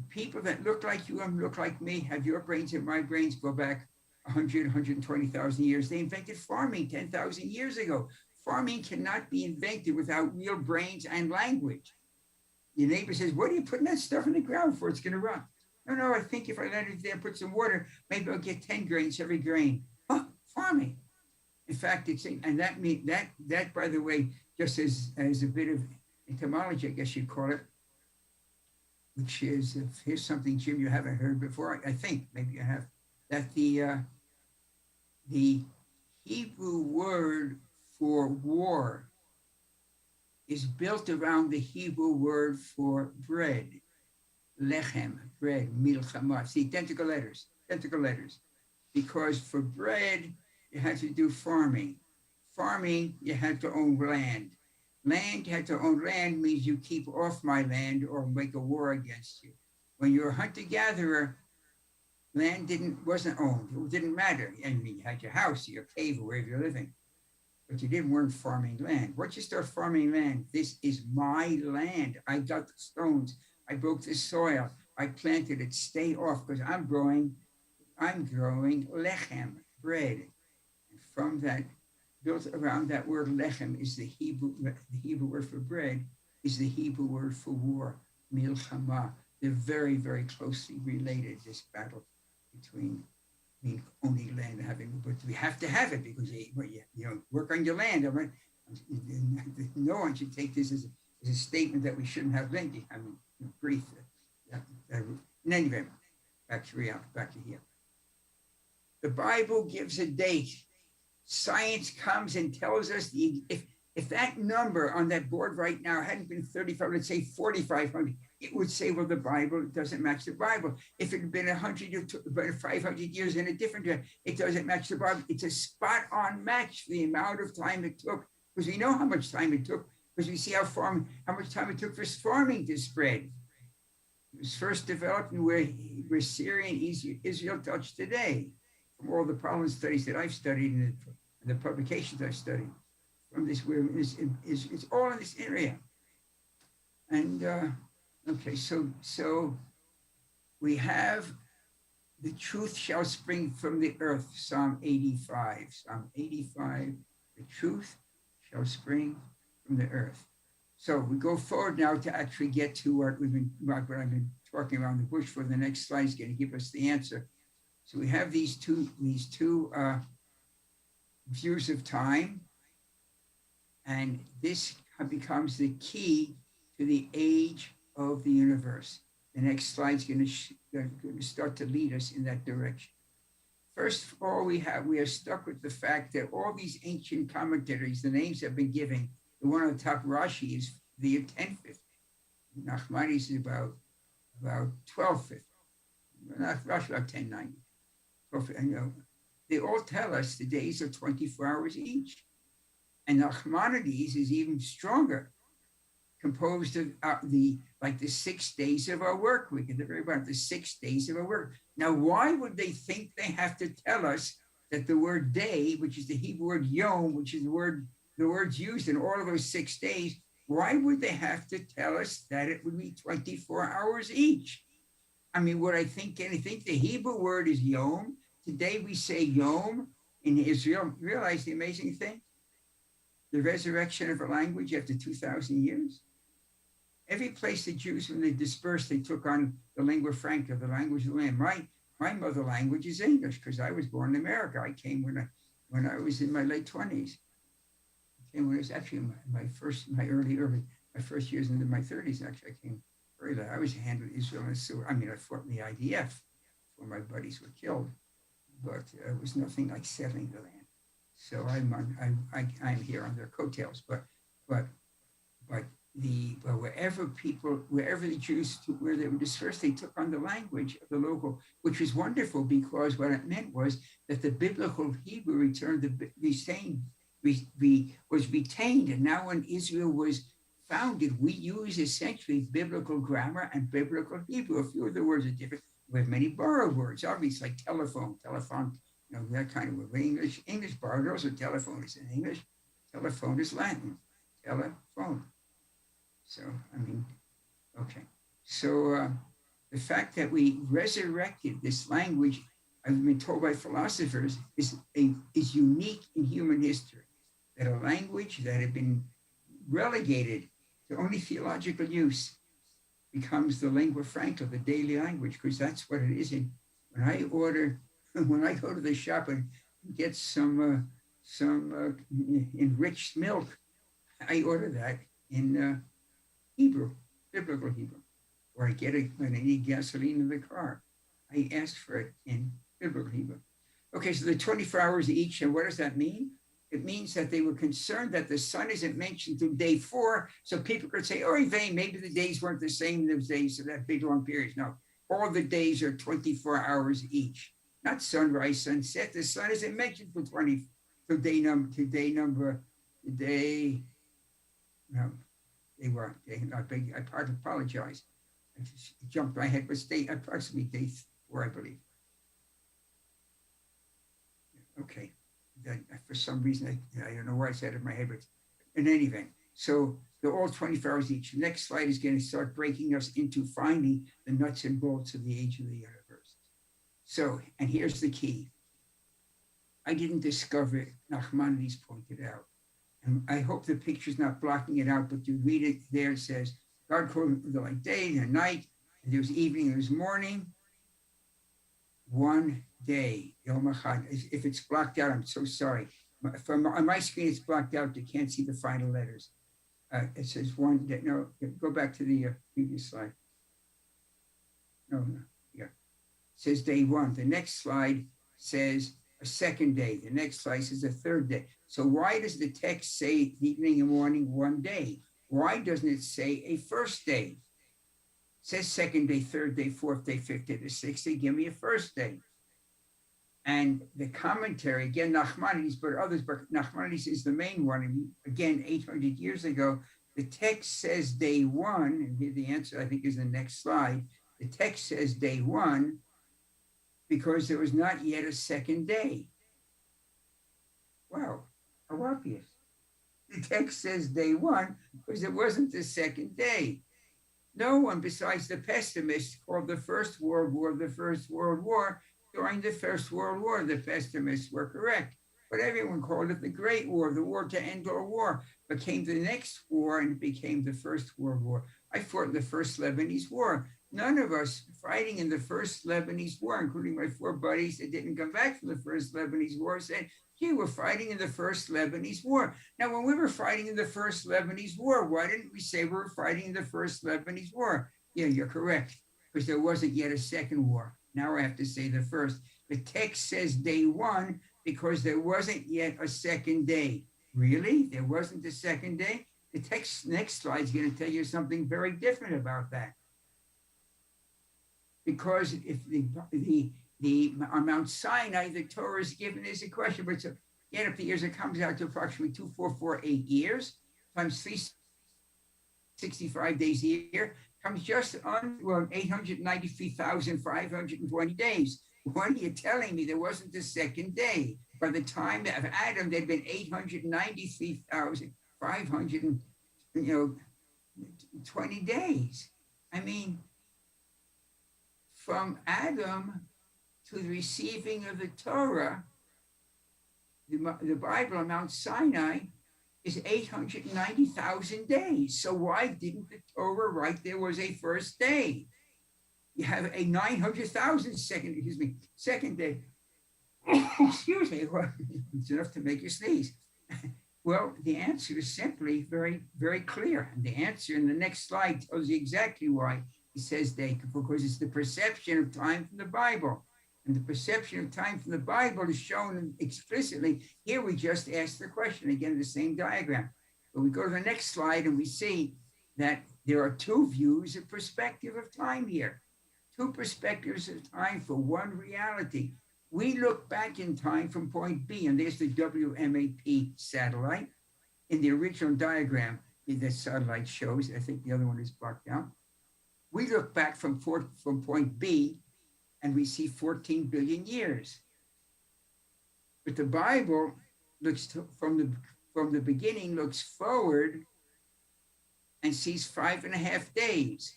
People that look like you and look like me, have your brains and my brains, go back 100, 120,000 years. They invented farming 10,000 years ago. farming cannot be invented without real brains and language. Your neighbor says, what are you putting that stuff in the ground for? It's going to rot. No, I think if I let it there, put some water, maybe I'll get 10 grains every grain. Huh, farming. In fact, and that means that, by the way, just as a bit of etymology, I guess you'd call it, which is, here's something, Jim, you haven't heard before. I think maybe you have, that the Hebrew word for war is built around the Hebrew word for bread, lechem, bread, milchama. See, identical letters. Because for bread, you had to do farming. Farming, you had to own land. Land, you had to own land means you keep off my land or make a war against you. When you're a hunter-gatherer, land wasn't owned. It didn't matter. I mean, you had your house, your cave, or wherever you're living. But you weren't farming land. Once you start farming land, this is my land. I got the stones. I broke the soil. I planted it. Stay off, because I'm growing lechem, bread. And from that, built around that word lechem is the Hebrew word for bread, is the Hebrew word for war, milchama. They're very, very closely related, this battle between owning land and having, but we have to have it because you work on your land. Right? No one should take this as a statement that we shouldn't have land. I mean, brief. In any event, back to here. The Bible gives a date. Science comes and tells us if that number on that board right now hadn't been 35, let's say 4,500, it would say, well, the Bible doesn't match the Bible. If it had been 100 or 500 years in a different time, it doesn't match the Bible. It's a spot on match for the amount of time it took, because we know how much time it took, because we see how much time it took for farming to spread. It was first developed in where Syria and Israel touch today. From all the problem studies that I've studied and the publications I've studied, from this, where it's all in this area. And okay, so we have the truth shall spring from the earth, Psalm 85. Psalm 85, the truth shall spring from the earth. So we go forward now to actually get to what I've been talking around the bush for. The next slide is going to give us the answer. So we have these two views of time, and this becomes the key to the age of the universe. The next slide is going to start to lead us in that direction. First of all, we are stuck with the fact that all these ancient commentaries, the names have been given. The one on the top, Rashi, is the year 1050. Nachmanides is about 1250. Rashi about 1090. They all tell us the days are 24 hours each. And Nachmanides is even stronger, composed of the 6 days of our work week, at the very bottom, the 6 days of our work. Now, why would they think they have to tell us that the word day, which is the Hebrew word yom, which is the words used in all of those 6 days, why would they have to tell us that it would be 24 hours each? I mean, would I think anything? The Hebrew word is yom. Today we say yom in Israel. Realize the amazing thing? The resurrection of a language after 2,000 years. Every place the Jews, when they dispersed, they took on the lingua franca, the language of the land. My mother language is English because I was born in America. I came when I was in my late 20s. I came when it was actually my first years into my 30s. Actually, I came very late. I was handled Israel, and so I fought in the IDF before my buddies were killed, but it was nothing like settling the land. So I'm here on their coattails, but wherever the Jews, where they were dispersed, they took on the language of the local, which was wonderful because what it meant was that the biblical Hebrew was retained. And now when Israel was founded, we use essentially biblical grammar and biblical Hebrew. A few of the words are different. We have many borrowed words, obviously, like telephone, that kind of word. English borrowed, also telephone is in English. Telephone is Latin, telephone. So, okay. So the fact that we resurrected this language, I've been told by philosophers, is unique in human history. that a language that had been relegated to only theological use becomes the lingua franca, the daily language, because that's what it is. When I order, when I go to the shop and get some enriched milk, I order that in Hebrew, biblical Hebrew. Or I get it when I need gasoline in the car. I ask for it in biblical Hebrew. Okay, so the 24 hours each, and what does that mean? It means that they were concerned that the sun isn't mentioned through day 4, so people could say, oh, maybe the days weren't the same those days, so that big long periods. No, all the days are 24 hours each, not sunrise, sunset. The sun isn't mentioned for day number, I apologize. I just jumped my head, but approximately day 4, I believe. Okay, for some reason, I don't know where I said it in my head, but in any event, so they're all 24 hours each. The next slide is going to start breaking us into finding the nuts and bolts of the age of the universe. So, and here's the key. I didn't discover it, Nachmanides pointed out. And I hope the picture's not blocking it out, but you read it there, it says, God called the light day and night, and there's evening and there's morning. One day, Yom Echad. If it's blocked out, I'm so sorry. On my screen, it's blocked out. You can't see the final letters. It says one day. No, go back to the previous slide. No, yeah. It says day 1. The next slide says a second day. The next slide says a third day. So why does the text say evening and morning, one day? Why doesn't it say a first day? It says second day, third day, fourth day, fifth day, the sixth day. Give me a first day. And the commentary, again, Nachmanides, but others, but Nachmanides is the main one. And again, 800 years ago, the text says day 1, and here the answer, I think, is the next slide. The text says day 1 because there was not yet a second day. Wow, how obvious. The text says day 1 because it wasn't the second day. No one besides the pessimists called the First World War the First World War. During the First World War, the pessimists were correct, but everyone called it the Great War, the war to end all war. Became the next war and it became the First World War. I fought in the First Lebanese War. None of us fighting in the First Lebanese War, including my 4 buddies that didn't come back from the First Lebanese War, said, gee, we're fighting in the First Lebanese War. Now, when we were fighting in the First Lebanese War, why didn't we say we were fighting in the First Lebanese War? Yeah, you're correct, because there wasn't yet a second war. Now I have to say the first. The text says day 1 because there wasn't yet a second day. Really? There wasn't a second day? The text next slide is going to tell you something very different about that. Because if on Mount Sinai, the Torah is given as a question, but so again, if the years, it comes out to approximately 2,448 years times 365 days a year, comes just on 893,520 days. What are you telling me? There wasn't a second day. By the time of Adam, there'd been 893,520 days. I mean, from Adam to the receiving of the Torah, the Bible on Mount Sinai is 890,000 days. So why didn't the Torah write there was a first day? You have a 900,000 second day. Excuse me, it's enough to make you sneeze. Well, the answer is simply very, very clear. And the answer in the next slide tells you exactly why it says day, because it's the perception of time from the Bible. And the perception of time from the Bible is shown explicitly. Here we just asked the question, again, the same diagram. But we go to the next slide and we see that there are 2 views of perspective of time here. 2 perspectives of time for one reality. We look back in time from point B, and there's the WMAP satellite. In the original diagram, the satellite shows, I think the other one is blocked out. We look back from point B, and we see 14 billion years. But the Bible looks from the beginning, looks forward and sees 5.5 days.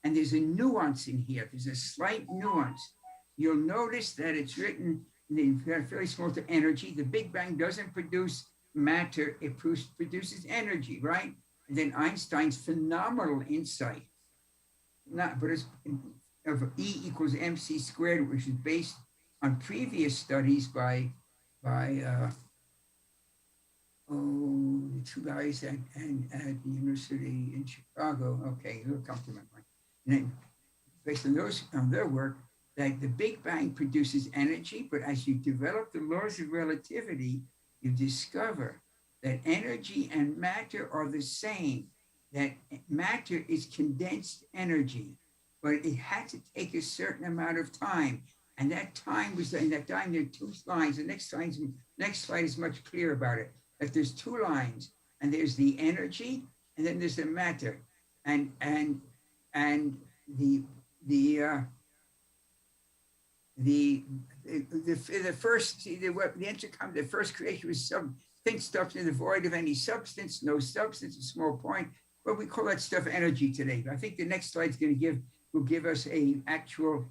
And there's a nuance in here. There's a slight nuance. You'll notice that it's written in fairly small to energy. The Big Bang doesn't produce matter, it produces energy, right? And then Einstein's phenomenal insight, not but it's of E equals mc squared, which is based on previous studies by the two guys at the University in Chicago. Okay, they'll come to my mind. And then based on their work, that the Big Bang produces energy, but as you develop the laws of relativity, you discover that energy and matter are the same, that matter is condensed energy, but it had to take a certain amount of time. And that time was, in that time, there are two lines. The next slide is much clearer about it, that there's two lines, and there's the energy, and then there's the matter. And the first creation was something stuff in the void of any substance, no substance, a small point. But we call that stuff energy today. I think the next slide is going to will give us a actual,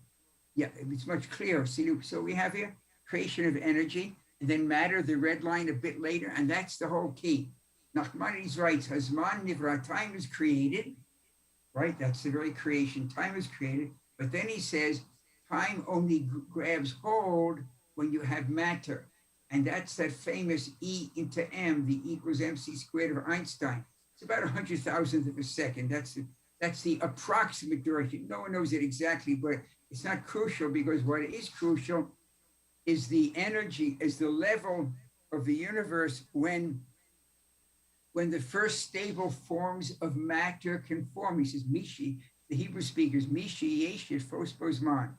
yeah, it's much clearer. See, so we have here creation of energy, and then matter, the red line a bit later, and that's the whole key. Nachmanides writes, Hazman Nivra, time is created, right? That's the very creation, time is created. But then he says, time only grabs hold when you have matter. And that's that famous E into M, the E equals mc squared of Einstein. It's about 100,000th of a second. That's the approximate direction. No one knows it exactly, but it's not crucial, because what is crucial is the energy, is the level of the universe when the first stable forms of matter can form. He says, Mishi, the Hebrew speakers, Mishi Yeshit Fospozman.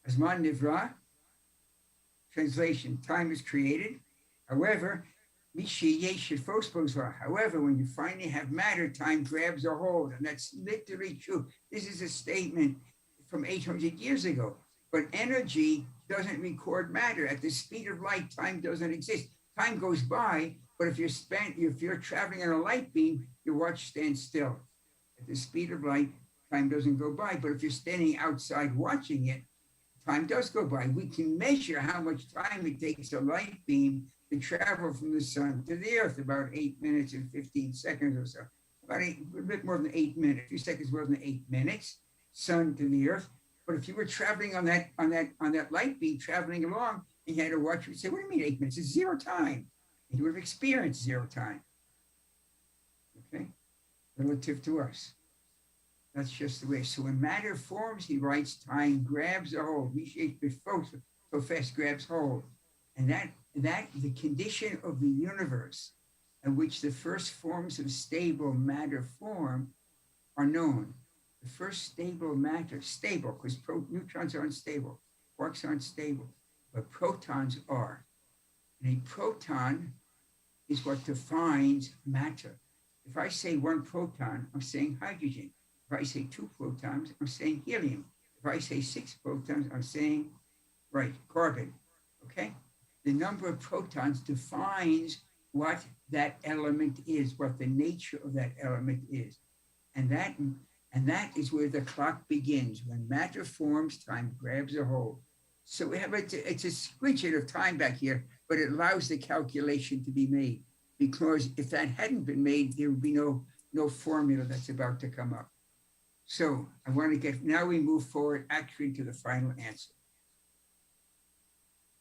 Asman Nivra, translation, time is created. However, Mishi Yeshit Fospozman. However, when you finally have matter, time grabs a hold. And that's literally true. This is a statement from 800 years ago. But energy doesn't record matter. At the speed of light, time doesn't exist. Time goes by, but if you're traveling on a light beam, your watch stands still. At the speed of light, time doesn't go by. But if you're standing outside watching it, time does go by. We can measure how much time it takes a light beam to travel from the sun to the earth, about 8 minutes and 15 seconds or so. A bit more than 8 minutes, 2 seconds more than 8 minutes, sun to the earth. But if you were traveling on that light beam, traveling along, and you had a watch, you'd say, what do you mean 8 minutes? It's zero time. And you would have experienced zero time. Okay? Relative to us. That's just the way. So when matter forms, he writes, time grabs a hold. So fast grabs hold. And that the condition of the universe in which the first forms of stable matter form are known. The first stable matter, stable, because neutrons are unstable, quarks aren't stable, but protons are. And a proton is what defines matter. If I say one proton, I'm saying hydrogen. If I say two protons, I'm saying helium. If I say 6 protons, I'm saying, right, carbon, okay? The number of protons defines what that element is, what the nature of that element is. And that is where the clock begins. When matter forms, time grabs a hold. So we have it's a squidget of time back here, but it allows the calculation to be made. Because if that hadn't been made, there would be no formula that's about to come up. So I want to now we move forward actually to the final answer.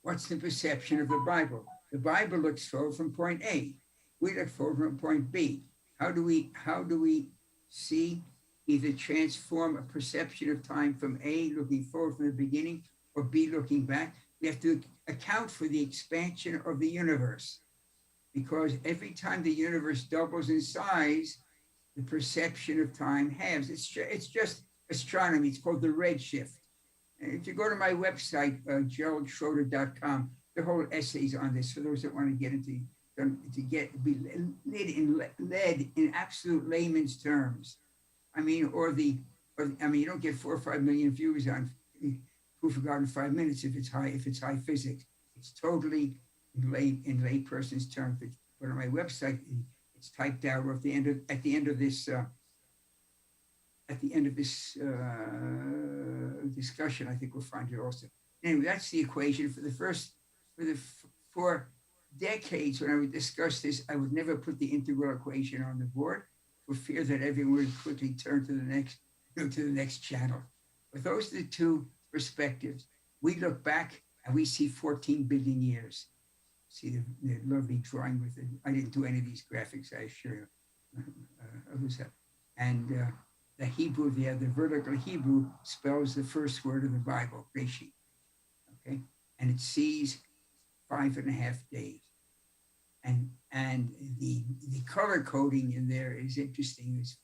What's the perception of the Bible? The Bible looks forward from point A. We look forward from point B. How do we see either transform a perception of time from A, looking forward from the beginning, or B, looking back? We have to account for the expansion of the universe, because every time the universe doubles in size, the perception of time halves. It's just astronomy. It's called the redshift. And if you go to my website, GeraldSchroeder.com, the whole essays on this for those that want to get into be led in absolute layman's terms. I mean, you don't get 4 or 5 million views on Proof of God in 5 minutes if it's high physics. It's totally in lay person's terms. But on my website, it's typed out, or at the end of this discussion, I think we'll find it also. Anyway, that's the equation for decades when I would discuss this, I would never put the integral equation on the board for fear that everyone would quickly turn to the next, to the next channel. But those are the two perspectives. We look back and we see 14 billion years. See the lovely drawing with it. I didn't do any of these graphics, I assure you. Who's that? And the Hebrew, the vertical Hebrew spells the first word of the Bible, Reshi. Okay, and it sees 5.5 days. And the color coding in there is interesting. It's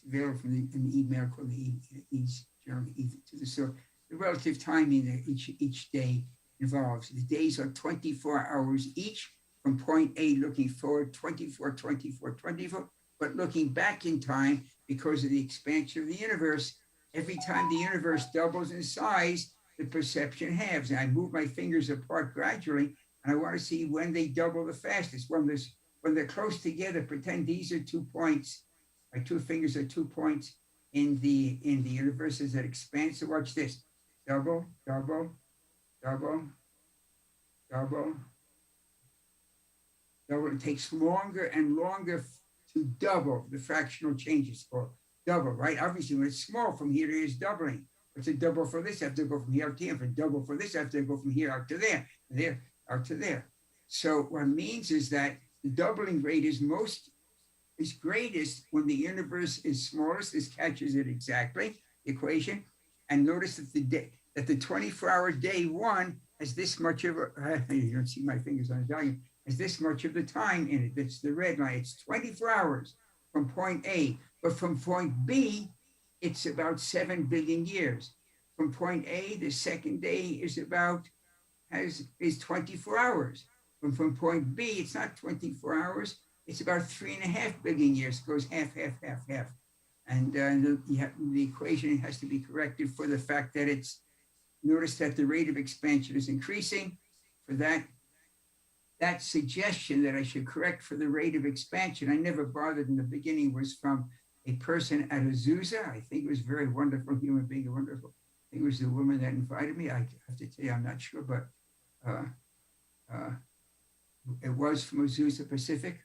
available from an email called the East Journal to the source. The relative timing that each day involves. The days are 24 hours each from point A looking forward, 24, 24, 24, but looking back in time because of the expansion of the universe. Every time the universe doubles in size, the perception halves. And I move my fingers apart gradually, and I want to see when they double the fastest. When they're close together, pretend these are 2 points. My two fingers are 2 points in the universe as it expands. So watch this. Double, double, double, double, double. It takes longer and longer to double the fractional changes, or double, right? Obviously, when it's small, from here to here is doubling. But to double for this, I have to go from here out to here. For double for this, I have to go from here out to there, and there out to there. So what it means is that the doubling rate is greatest when the universe is smallest. This catches it exactly, the equation. And notice that the 24-hour day one has this much of you don't see my fingers on the diagram, has this much of the time in it. That's the red line. It's 24 hours from point A. But from point B, it's about 7 billion years. From point A, the second day is 24 hours. From point B, it's not 24 hours. It's about 3.5 billion years. It goes half, half, half, half. And the equation has to be corrected for the fact that notice that the rate of expansion is increasing. For that suggestion that I should correct for the rate of expansion, I never bothered in the beginning, was from a person at Azusa. I think it was a very wonderful human being, wonderful. I think it was the woman that invited me. I have to tell you, I'm not sure, but it was from Azusa Pacific,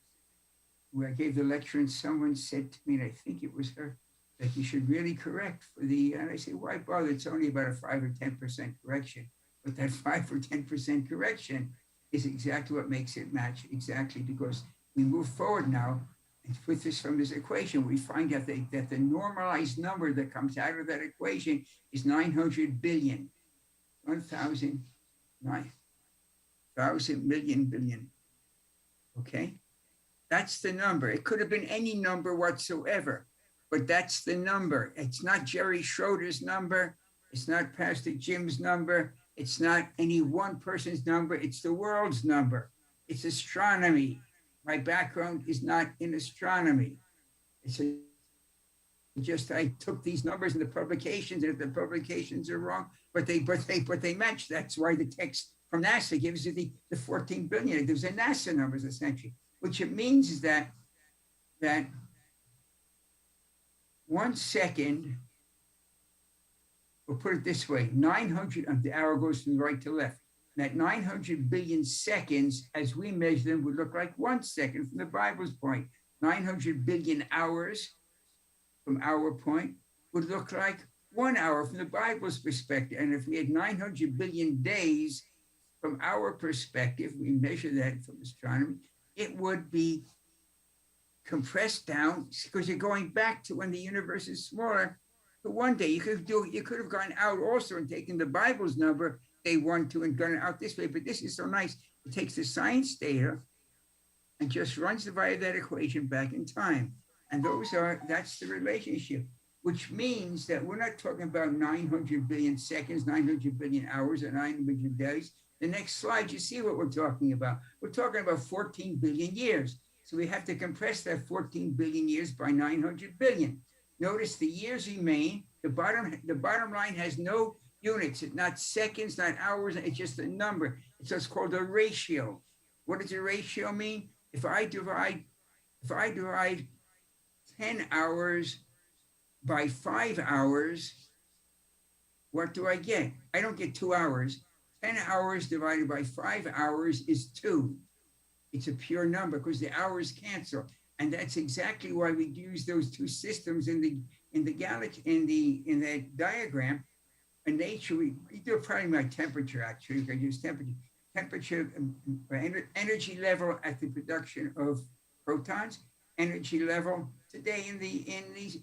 where I gave the lecture, and someone said to me, and I think it was her, that you should really correct for and I said, why bother? It's only about a 5 or 10% correction. But that 5 or 10% correction is exactly what makes it match exactly, because we move forward now, and with this from this equation, we find out that the normalized number that comes out of that equation is 900 billion, 1,000 million billion. Okay? That's the number. It could have been any number whatsoever, but that's the number. It's not Jerry Schroeder's number. It's not Pastor Jim's number. It's not any one person's number. It's the world's number. It's astronomy. My background is not in astronomy. I took these numbers in the publications, and if the publications are wrong, but they match. That's why the text from NASA gives you the 14 billion. There's a NASA numbers essentially, which it means is that 1 second, we'll put it this way, 900, the arrow goes from right to left. That 900 billion seconds, as we measure them, would look like 1 second from the Bible's point. 900 billion hours from our point would look like 1 hour from the Bible's perspective. And if we had 900 billion days from our perspective, we measure that from astronomy, it would be compressed down, because you're going back to when the universe is smaller. But one day you could have gone out also and taken the Bible's number, day 1, 2, and gone out this way. But this is so nice. It takes the science data and just runs via that equation back in time. And that's the relationship, which means that we're not talking about 900 billion seconds, 900 billion hours, or 900 days. The next slide, you see what we're talking about. We're talking about 14 billion years. So we have to compress that 14 billion years by 900 billion. Notice the years remain. The bottom line has no units. It's not seconds, not hours. It's just a number. It's what's called a ratio. What does a ratio mean? If I divide 10 hours by 5 hours, what do I get? I don't get 2 hours. 10 hours divided by 5 hours is 2. It's a pure number because the hours cancel. And that's exactly why we use those two systems in the galaxy, in that diagram. In nature, we do it probably by temperature, actually. We can use temperature, energy level at the production of protons, energy level today in the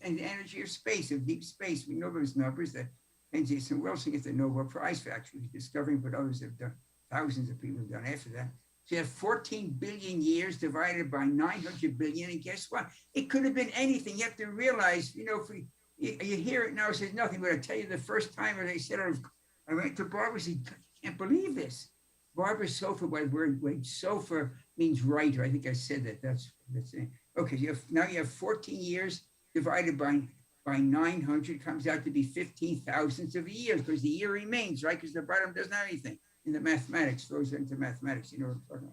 energy of space, of deep space. We know those numbers that Penzias and Wilson get the Nobel Prize for actually discovering, but others have done, thousands of people have done after that. So you have 14 billion years divided by 900 billion, and guess what? It could have been anything. You have to realize, if you hear it now, it says nothing, but I tell you, the first time when they said, I went to Barbara, said, I can't believe this. Barbara Sofer, by the word, Sofer means writer. I think I said that. That's it. Okay, now you have 14 years divided by 900, comes out to be 15 thousandths of a year, because the year remains, right? Because the bottom doesn't have anything. In the mathematics, goes into mathematics, you know what I'm talking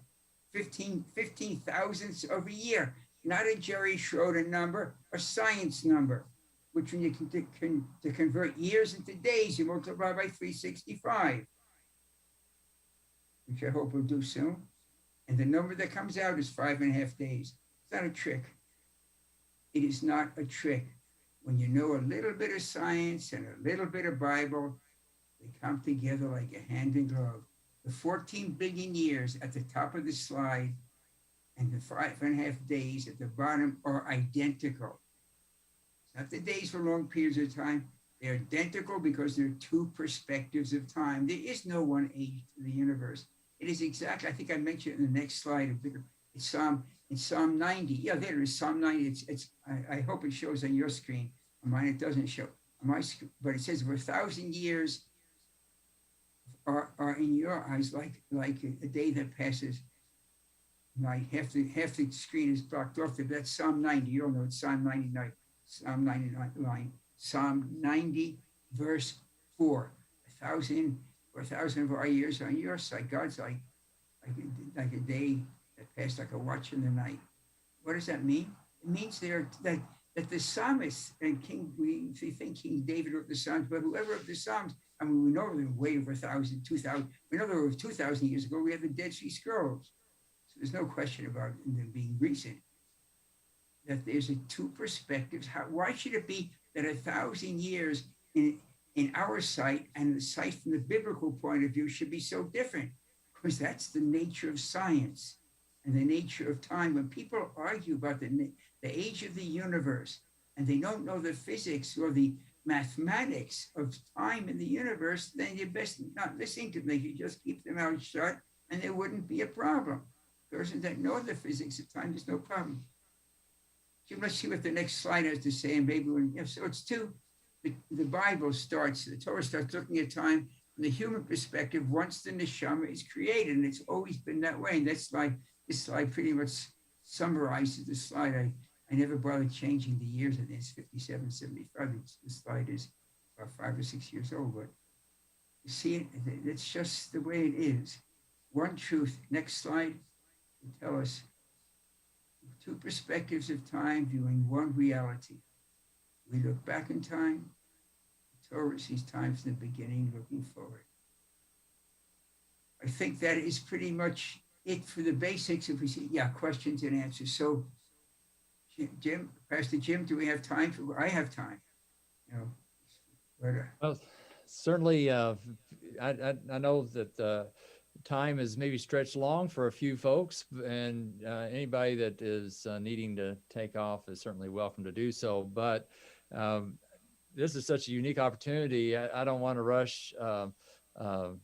about. 15 thousandths of a year, not a Jerry Schroeder number, a science number, which when you can to convert years into days, you multiply by 365, which I hope we'll do soon. And the number that comes out is 5.5 days. It's not a trick. It is not a trick. When you know a little bit of science and a little bit of Bible, they come together like a hand in glove. The 14 billion years at the top of the slide and the 5.5 days at the bottom are identical. It's not the days for long periods of time. They're identical because they're two perspectives of time. There is no one age to the universe. It is exactly, I think I mentioned in the next slide, it's Psalm 90. Yeah, there it is, Psalm 90. I hope it shows on your screen. On mine, it doesn't show. On my screen, but it says, for 1,000 years are in your eyes like a day that passes. Like half the screen is blocked off. That's Psalm 90. You don't know it's Psalm 99. Psalm 99, Psalm 90, verse 4. 1,000 of our years are on your side. God's like a day that passed like a watch in the night. What does that mean? It means that the psalmist and we think King David wrote the Psalms, but whoever wrote the Psalms, I mean, we know they're way over 1,000, 2,000. We know there was 2,000 years ago. We have the Dead Sea Scrolls. So there's no question about them being recent. That there's two perspectives. Why should it be that 1,000 years in our sight and the sight from the biblical point of view should be so different? Because that's the nature of science and the nature of time. When people argue about the age of the universe and they don't know the physics or the mathematics of time in the universe, then you best not listen to them. You just keep them out shut and there wouldn't be a problem. Persons that know the physics of time, there's no problem. So let's see what the next slide has to say. And maybe so it's the Bible starts, the Torah starts looking at time from the human perspective once the neshama is created. And it's always been that way. And this slide pretty much summarizes the slide. I never bothered changing the years. I think it's 57, 75. This slide is about 5 or 6 years old. But you see, it's just the way it is. One truth. Next slide will tell us two perspectives of time viewing one reality. We look back in time. The Torah sees time from the beginning, looking forward. I think that is pretty much it for the basics. If we see, questions and answers. So, Jim, Pastor Jim, do we have time? I have time. Well, certainly, I know that time is maybe stretched long for a few folks, and anybody that is needing to take off is certainly welcome to do so. But this is such a unique opportunity. I don't want to rush, the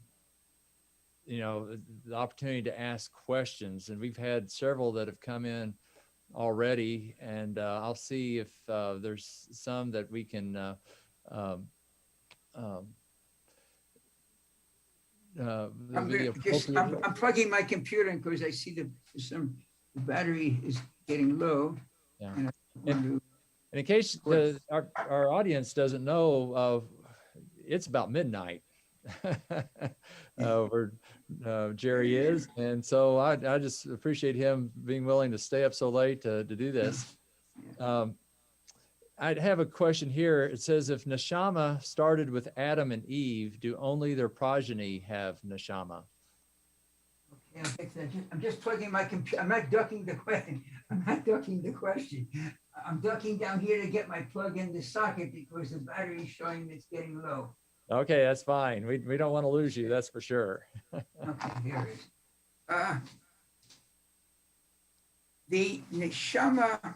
opportunity to ask questions. And we've had several that have come in already, and I'll see if there's some that we can I'm plugging my computer in because I see the battery is getting low. Yeah. And in case our audience doesn't know, it's about midnight where Jerry is. And so I just appreciate him being willing to stay up so late to do this. I'd have a question here. It says, if neshama started with Adam and Eve, do only their progeny have neshama? Yeah, fix that. I'm just plugging my computer. I'm not ducking the question. I'm not ducking the question. I'm ducking down here to get my plug in the socket because the battery is showing it's getting low. Okay, that's fine. We don't want to lose you, that's for sure. Okay, here it is. The neshama,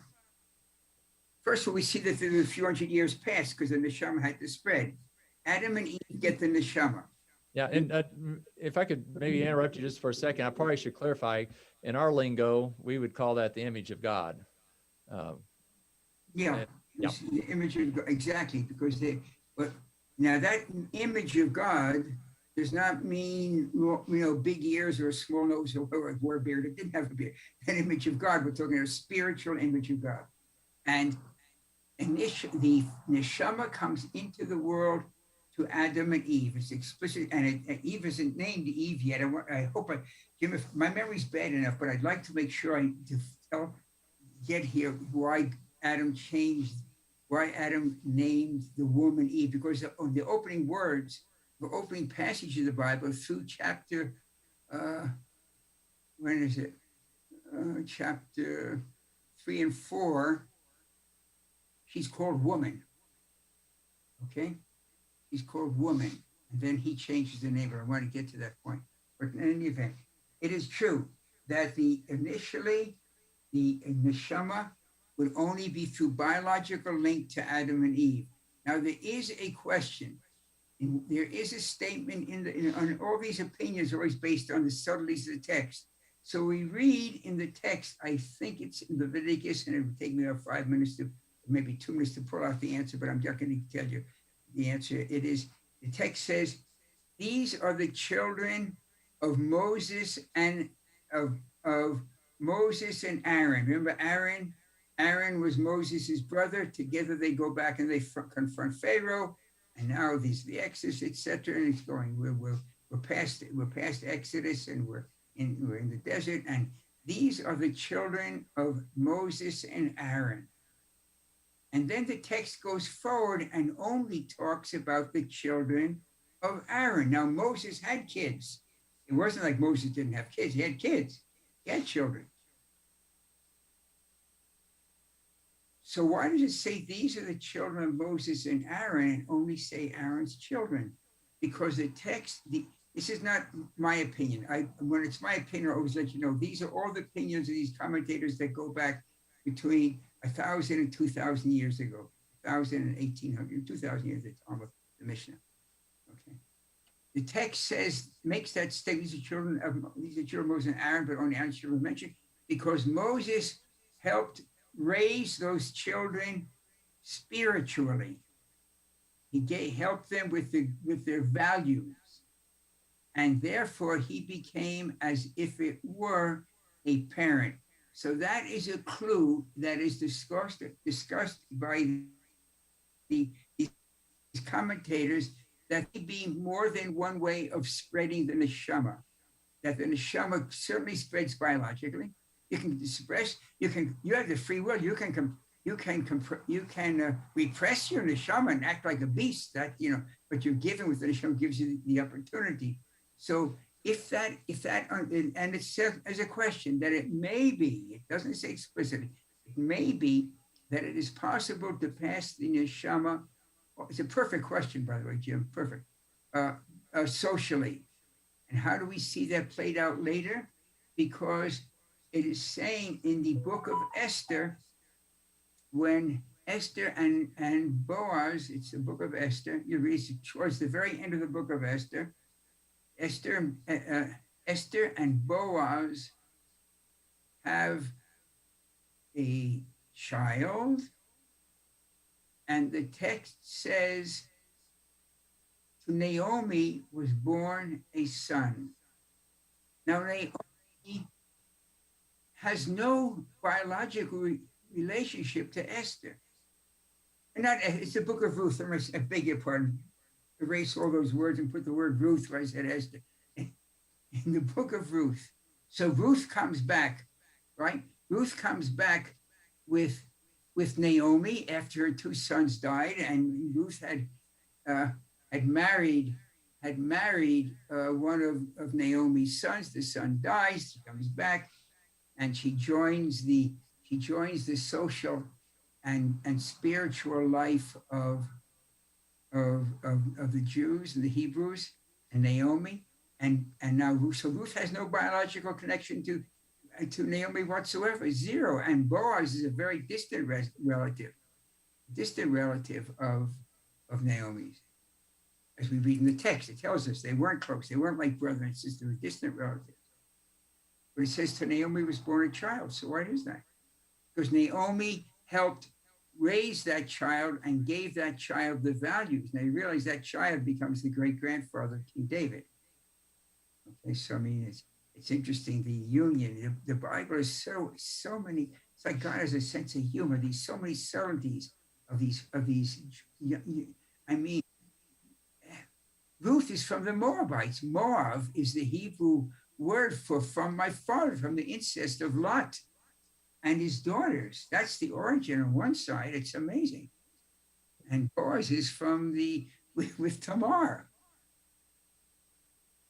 first of all, we see that through a few hundred years past because the neshama had to spread. Adam and Eve get the neshama. Yeah, and if I could maybe interrupt you just for a second, I probably should clarify. In our lingo, we would call that the image of God. Yeah, yeah. The image of God, exactly, because but now that image of God does not mean, big ears or a small nose or a beard. It didn't have a beard. That image of God, we're talking about a spiritual image of God. And the neshama comes into the world to Adam and Eve. It's explicit, and Eve isn't named Eve yet. I hope Jim, if my memory's bad enough, but I'd like to make sure get here why Adam named the woman Eve, because the opening words, the opening passage of the Bible through chapter, when is it? Chapter 3 and 4, she's called woman. Okay? She's called woman. And then he changes the name, but I want to get to that point. But in any event, it is true that initially the neshama would only be through biological link to Adam and Eve. Now there is a question, and there is a statement on all these opinions are always based on the subtleties of the text. So we read in the text, I think it's in Leviticus, and it would take me about 5 minutes maybe 2 minutes to pull out the answer, but I'm not going to tell you the answer. It is, the text says, these are the children of Moses and of Moses and Aaron. Remember Aaron? Aaron was Moses's brother. Together they go back and they confront Pharaoh. And now these the Exodus, etc. And it's going. We're past Exodus, and we're in the desert. And these are the children of Moses and Aaron. And then the text goes forward and only talks about the children of Aaron. Now Moses had kids. It wasn't like Moses didn't have kids. He had kids. He had children. So why does it say these are the children of Moses and Aaron and only say Aaron's children? Because the text, this is not my opinion. When it's my opinion, I always let you know, these are all the opinions of these commentators that go back between 1,000 and 2,000 years ago, 1,000 and 1,800, 2,000 years, it's almost the Mishnah. Okay. The text makes that statement, these are children of Moses and Aaron, but only Aaron's children mentioned, because Moses helped raise those children spiritually. He helped them with their values. And therefore he became as if it were a parent. So that is a clue that is discussed by these commentators, that there be more than one way of spreading the neshama. That the neshama certainly spreads biologically. You can express. You have the free will. You can repress your neshama and act like a beast. But you're given with the neshama gives you the opportunity. So if that, and it says as a question that it may be, it doesn't say explicitly, it may be that it is possible to pass the neshama. It's a perfect question, by the way, Jim. Perfect. Socially, and how do we see that played out later? Because it is saying in the book of Esther, when Esther and Boaz, it's the book of Esther, you read towards the very end of the book of Esther, Esther and Boaz have a child, and the text says, to Naomi was born a son. Now, Naomi has no biological relationship to Esther. And it's the book of Ruth. I beg your pardon. Erase all those words and put the word Ruth where I said Esther. In the book of Ruth. So Ruth comes back, right? Ruth comes back with Naomi after her two sons died, and Ruth had married had married one of Naomi's sons. The son dies, she comes back, and she joins the social and spiritual life of the Jews and the Hebrews and Naomi. And now Ruth. So Ruth has no biological connection to Naomi whatsoever, zero. And Boaz is a very distant relative of Naomi's. As we read in the text, it tells us they weren't close. They weren't like brother and sister, they were distant relatives. But it says to Naomi was born a child. So why is that? Because Naomi helped raise that child and gave that child the values. Now you realize that child becomes the great grandfather of King David. Okay, so I mean, it's interesting, the union. The Bible is so many. It's like God has a sense of humor. These so many subtleties of these. I mean, Ruth is from the Moabites. Moab is the Hebrew word for from my father, from the incest of Lot and his daughters. That's the origin on one side. It's amazing. And Boaz is from with Tamar.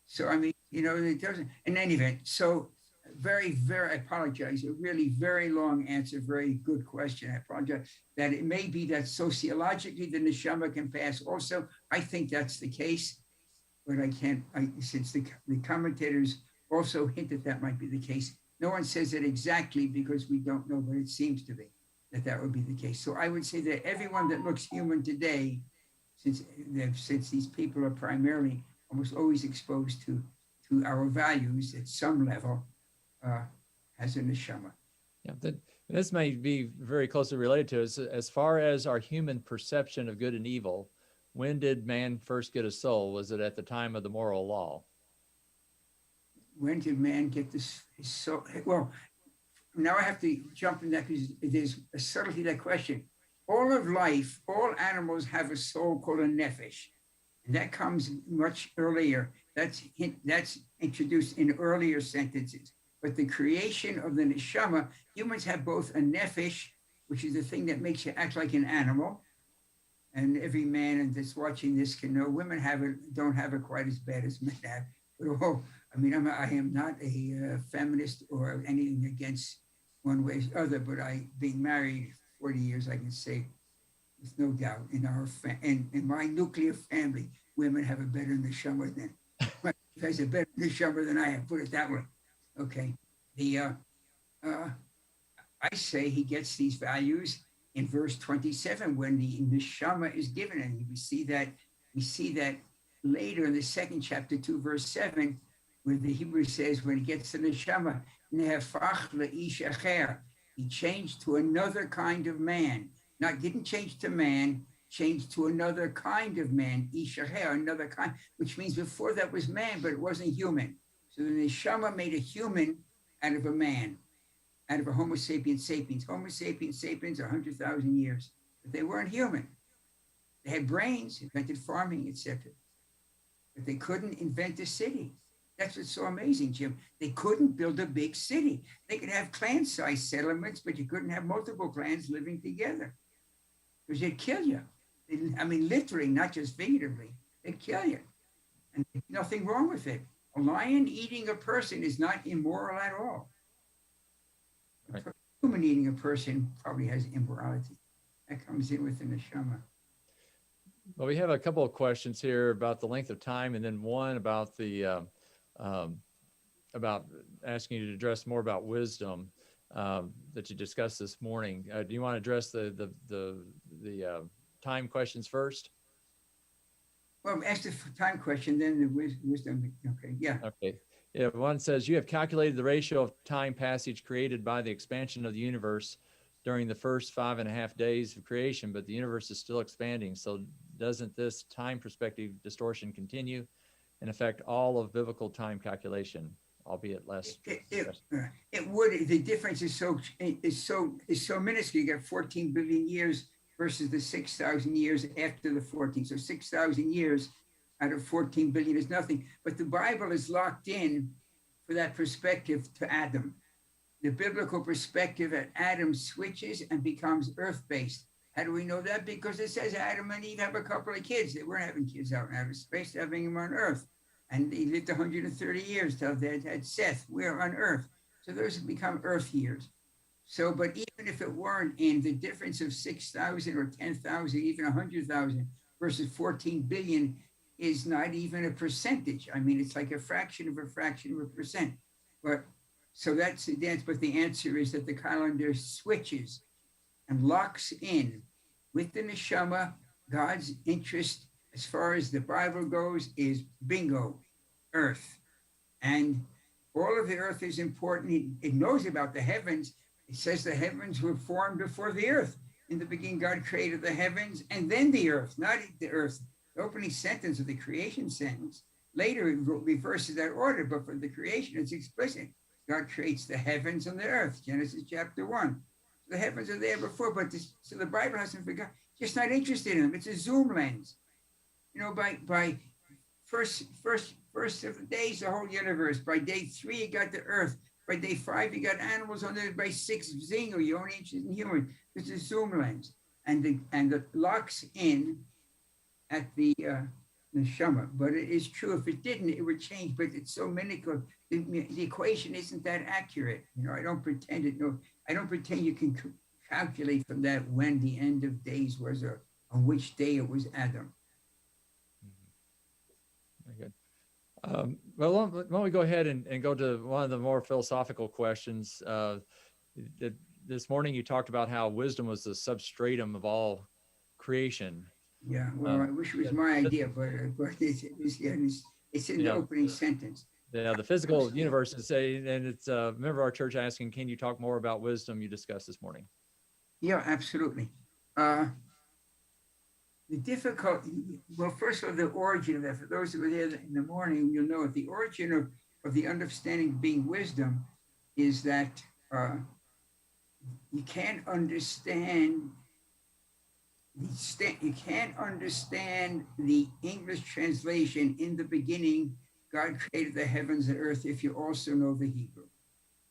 So, I mean, it doesn't, in any event, so very, I apologize, a really very long answer, very good question. I apologize that it may be that sociologically the neshama can pass. Also, I think that's the case, but since the commentators also hint that might be the case. No one says it exactly because we don't know, but it seems to be that would be the case. So I would say that everyone that looks human today, since these people are primarily almost always exposed to our values at some level, has a neshama. Yeah, this may be very closely related to us. As far as our human perception of good and evil, when did man first get a soul? Was it at the time of the moral law? When did man get this soul? Well, now I have to jump in that because there's a subtlety to that question. All of life, all animals have a soul called a nefesh. And that comes much earlier. That's introduced in earlier sentences. But the creation of the neshama, humans have both a nefesh, which is the thing that makes you act like an animal. And every man that's watching this can know women don't have it quite as bad as men have. But I am not a feminist or anything against one way or other, but being married 40 years, I can say with no doubt in my nuclear family, women have a better neshama than my wife has a better neshama than I have. Put it that way. Okay. I say he gets these values in verse 27 when the neshama is given, and we see that later in the second chapter 2, verse 7, where the Hebrew says when he gets the neshama, nehafach leish acher, he changed to another kind of man. Didn't change to man, changed to another kind of man, ish acher, another kind, which means before that was man, but it wasn't human. So the neshama made a human out of a man, out of a Homo sapiens sapiens. Homo sapiens sapiens are 100,000 years, but they weren't human. They had brains, invented farming, etc. But they couldn't invent a city. That's what's so amazing, Jim. They couldn't build a big city. They could have clan-sized settlements, but you couldn't have multiple clans living together because they'd kill you. Literally, not just figuratively. They'd kill you. And there's nothing wrong with it. A lion eating a person is not immoral at all. Right. A human eating a person probably has immorality. That comes in with the neshama. Well, we have a couple of questions here about the length of time, and then one about the about asking you to address more about wisdom that you discussed this morning. Do you want to address the time questions first? Well, ask the time question, then the wisdom. Okay, yeah. Okay. Yeah, one says, you have calculated the ratio of time passage created by the expansion of the universe during the first 5.5 days of creation, but the universe is still expanding. So doesn't this time perspective distortion continue and affect all of biblical time calculation, albeit less? It would. The difference is so minuscule. You got 14 billion years versus the 6,000 years after the 14. So 6,000 years out of 14 billion is nothing. But the Bible is locked in for that perspective to Adam. The biblical perspective at Adam switches and becomes earth-based. How do we know that? Because it says Adam and Eve have a couple of kids. They weren't having kids out in outer space, they're having them on Earth. And they lived 130 years till they had Seth. We're on Earth. So those have become Earth years. So, but even if it weren't, and the difference of 6,000 or 10,000, even 100,000 versus 14 billion is not even a percentage. I mean, it's like a fraction of a percent. But so that's the dance. But the answer is that the calendar switches and locks in with the neshama. God's interest, as far as the Bible goes, is bingo, Earth. And all of the earth is important. It knows about the heavens. It says the heavens were formed before the earth. In the beginning, God created the heavens and then the earth, not the earth. The opening sentence of the creation sentence. Later, it reverses that order, but for the creation, it's explicit. God creates the heavens and the earth, Genesis chapter 1. The heavens are there before, but so the Bible hasn't forgotten. Just not interested in them. It's a zoom lens. You know, by first of the days, the whole universe. By day 3, you got the earth. By day 5, you got animals on there. By 6, zing, or you're only interested in human. It's a zoom lens, and it locks in at the neshama. But it is true. If it didn't, it would change. But it's so minuscule. The equation isn't that accurate. You know, I don't pretend it. No, I don't pretend you can calculate from that when the end of days was, or on which day it was Adam. Very good. Well, why don't we go ahead and go to one of the more philosophical questions. This morning you talked about how wisdom was the substratum of all creation. Yeah, well, I wish it was my idea, but it's in the opening sentence. Yeah, the physical universe is saying, and it's a member of our church asking, can you talk more about wisdom you discussed this morning? Yeah, absolutely. The difficulty, well, first of all, the origin of that, for those who were there in the morning, you'll know it. The origin of the understanding of being wisdom is that you can't understand the English translation, in the beginning, God created the heavens and earth, if you also know the Hebrew.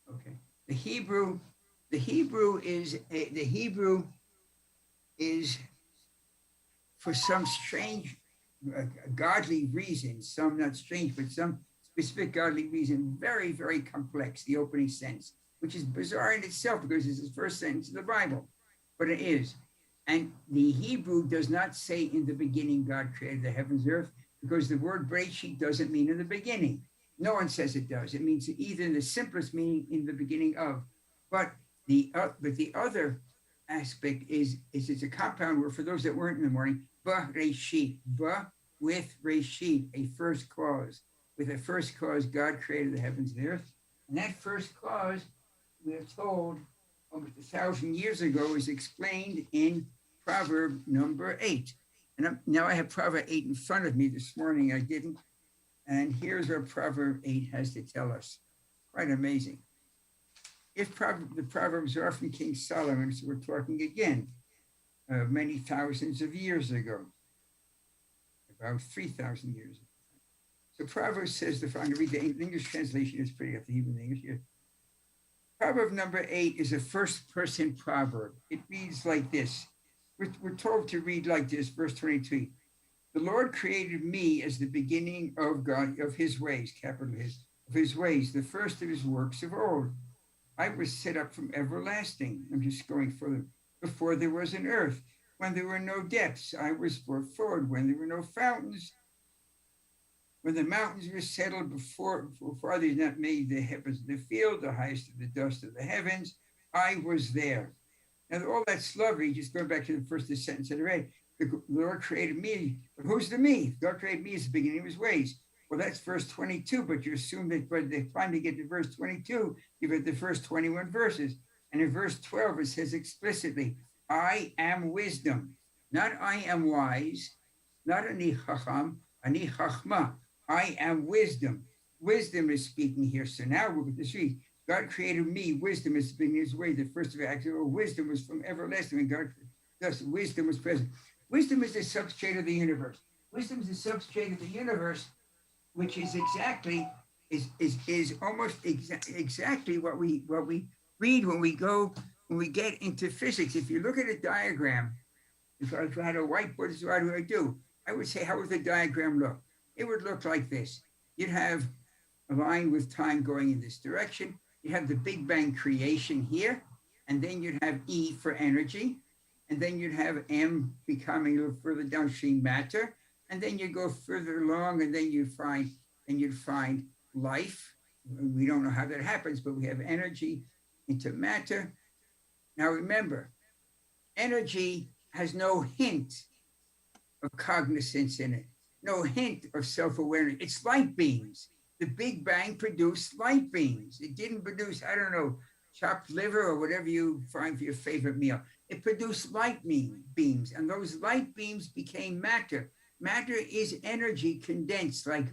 Okay. The Hebrew is for some strange godly reason, some not strange, but some specific godly reason, very, very complex, the opening sentence, which is bizarre in itself because it's the first sentence of the Bible, but it is. And the Hebrew does not say in the beginning God created the heavens and earth, because the word Bereshit doesn't mean in the beginning. No one says it does. It means either in the simplest meaning, in the beginning of. But the other aspect is it's a compound word for those that weren't in the morning. Bereshit, ba with Reshit, a first clause. With a first clause, God created the heavens and the earth. And that first clause, we are told almost 1,000 years ago, is explained in Proverb number 8. And now I have Proverb 8 in front of me. This morning I didn't. And here's what Proverb 8 has to tell us. Quite amazing. The Proverbs are from King Solomon, so we're talking again many thousands of years ago, about 3,000 years ago. So Proverbs says, I'm going to read the English translation, it's pretty up the Hebrew and English here. Proverb number 8 is a first-person proverb. It reads like this. We're told to read like this, verse 23. The Lord created me as the beginning of God, of his ways, capital his, of his ways, the first of his works of old. I was set up from everlasting. I'm just going further. Before there was an earth, when there were no depths, I was brought forward. When there were no fountains, when the mountains were settled before others not made the heavens and the field, the highest of the dust of the heavens, I was there. Now, all that's lovely, just going back to the first sentence I read, the Lord created me, but who's the me? God created me as the beginning of his ways. Well, that's verse 22, but you assume that by the time you get to verse 22, you've got the first 21 verses. And in verse 12, it says explicitly, I am wisdom, not I am wise, not ani chacham, ani chachma. I am wisdom. Wisdom is speaking here. So now we're going to see God created me. Wisdom is being his way. The first of actual wisdom was from everlasting. And God, thus wisdom was present. Wisdom is the substrate of the universe. Wisdom is the substrate of the universe, which is exactly almost exactly what we read when we get into physics. If you look at a diagram if I had a whiteboard, this is what I do. I would say, how would the diagram look? It would look like this. You'd have a line with time going in this direction. You have the Big Bang creation here, and then you'd have E for energy, and then you'd have M becoming a little further downstream matter, and then you go further along, and then you'd find life. We don't know how that happens, but we have energy into matter. Now remember, energy has no hint of cognizance in it, no hint of self-awareness. It's light beams. The Big Bang produced light beams. It didn't produce, I don't know, chopped liver or whatever you find for your favorite meal. It produced light beams, and those light beams became matter. Matter is energy condensed, like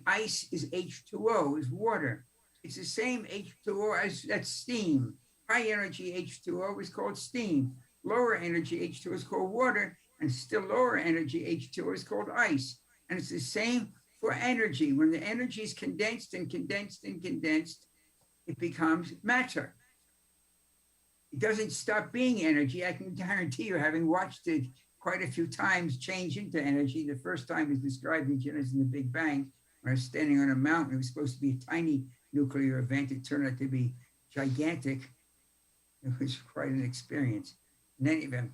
ice is H2O, is water. It's the same H2O as that's steam. High energy H2O is called steam. Lower energy H2O is called water, and still lower energy H2O is called ice. And it's the same for energy. When the energy is condensed and condensed and condensed, it becomes matter. It doesn't stop being energy. I can guarantee you, having watched it quite a few times change into energy. The first time is described in Genesis and the Big Bang, when I was standing on a mountain. It was supposed to be a tiny nuclear event. It turned out to be gigantic. It was quite an experience. In any event,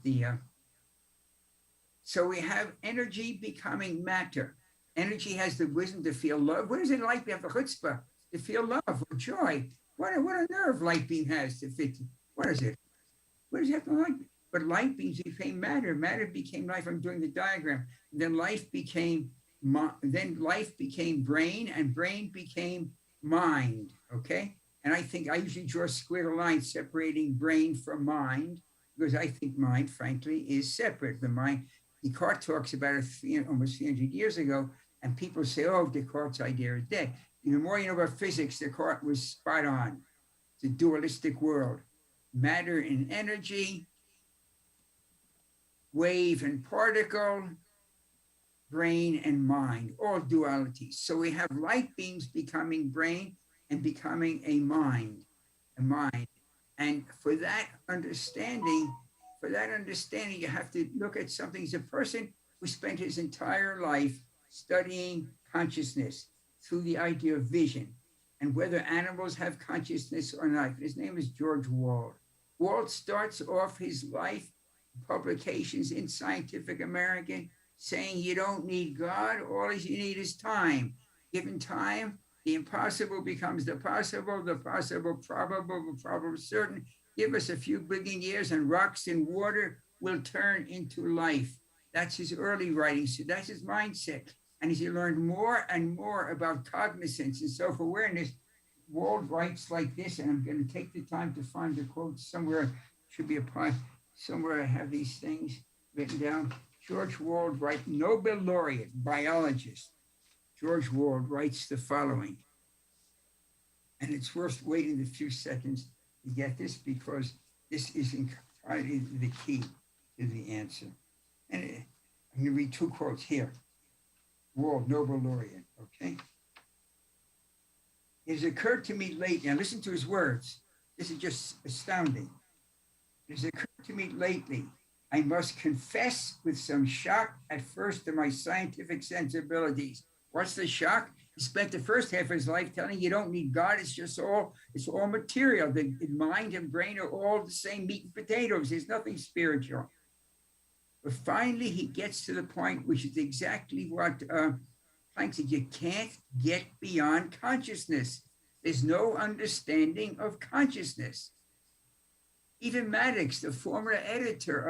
so we have energy becoming matter. Energy has the wisdom to feel love. What is it like to have the chutzpah to feel love or joy? What a nerve light beam has to fit. What is it? What does it have to like? But light beams became matter. Matter became life. I'm doing the diagram. And then life became brain, and brain became mind. Okay. And I think I usually draw a square line separating brain from mind, because I think mind, frankly, is separate. The mind, Descartes talks about it almost 300 years ago, and people say, oh, Descartes' idea is dead. The more you know about physics, Descartes was spot on. It's a dualistic world. Matter and energy, wave and particle, brain and mind, all dualities. So we have light beams becoming brain and becoming a mind. And for that understanding, you have to look at something as a person who spent his entire life studying consciousness through the idea of vision and whether animals have consciousness or not. His name is George Wald. Wald starts off his life publications in Scientific American saying you don't need God, all you need is time. Given time, the impossible becomes the possible probable, the probable certain. Give us a few billion years and rocks and water will turn into life. That's his early writing. So that's his mindset. And as he learned more and more about cognizance and self-awareness, Wald writes like this, and I'm going to take the time to find the quote somewhere. Should be a part somewhere. I have these things written down. George Wald writes, Nobel laureate, biologist. George Wald writes the following, and it's worth waiting a few seconds to get this, because this is entirely the key to the answer. And I'm going to read two quotes here. Wald, Nobel laureate, okay? It has occurred to me lately, and listen to his words. This is just astounding. It has occurred to me lately, I must confess with some shock at first to my scientific sensibilities. What's the shock? He spent the first half of his life telling you don't need God. It's all material. The mind and brain are all the same meat and potatoes. There's nothing spiritual. But finally, he gets to the point, which is exactly what Planck said, you can't get beyond consciousness. There's no understanding of consciousness. Even Maddox, the former editor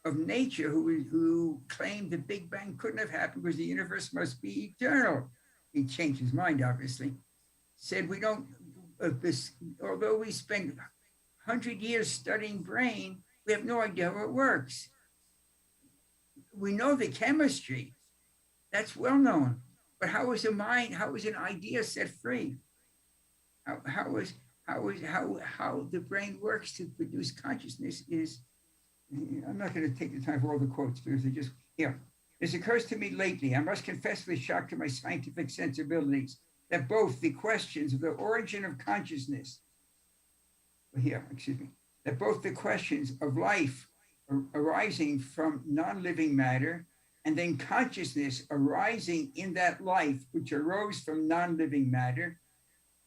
of Nature, who claimed the Big Bang couldn't have happened because the universe must be eternal. He changed his mind, obviously. Said we don't, although we spend 100 years studying brain, we have no idea how it works. We know the chemistry, that's well known, but how is a mind, how is an idea set free? How the brain works to produce consciousness is, I'm not going to take the time for all the quotes because they're just here. This occurs to me lately. I must confess with shock to my scientific sensibilities that both the questions of the origin of consciousness, that both the questions of life arising from non-living matter, and then consciousness arising in that life which arose from non-living matter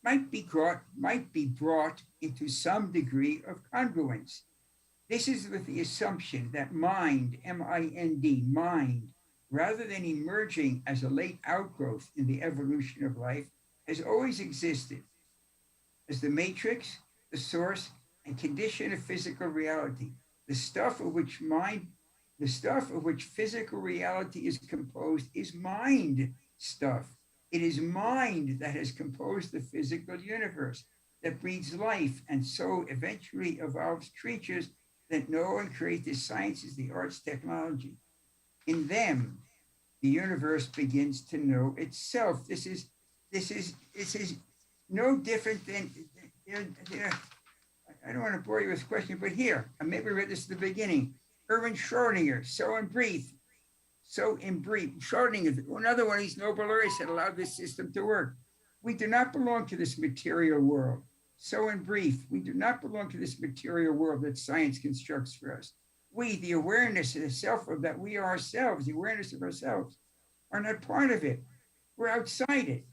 might be brought into some degree of congruence. This is with the assumption that mind, M-I-N-D, mind, rather than emerging as a late outgrowth in the evolution of life, has always existed as the matrix, the source, and condition of physical reality, the stuff of which mind, the stuff of which physical reality is composed is mind stuff. It is mind that has composed the physical universe, that breathes life, and so eventually evolves creatures that know and create the sciences, the arts, technology. In them, the universe begins to know itself. This is no different than, I don't want to bore you with questions, but here, I maybe read this at the beginning. Erwin Schrödinger, Schrödinger, another one of these Nobel laureates that allowed this system to work. We do not belong to this material world. So in brief, we do not belong to this material world that science constructs for us. We, the awareness of the self, of that we are ourselves, the awareness of ourselves, are not part of it. We're outside it.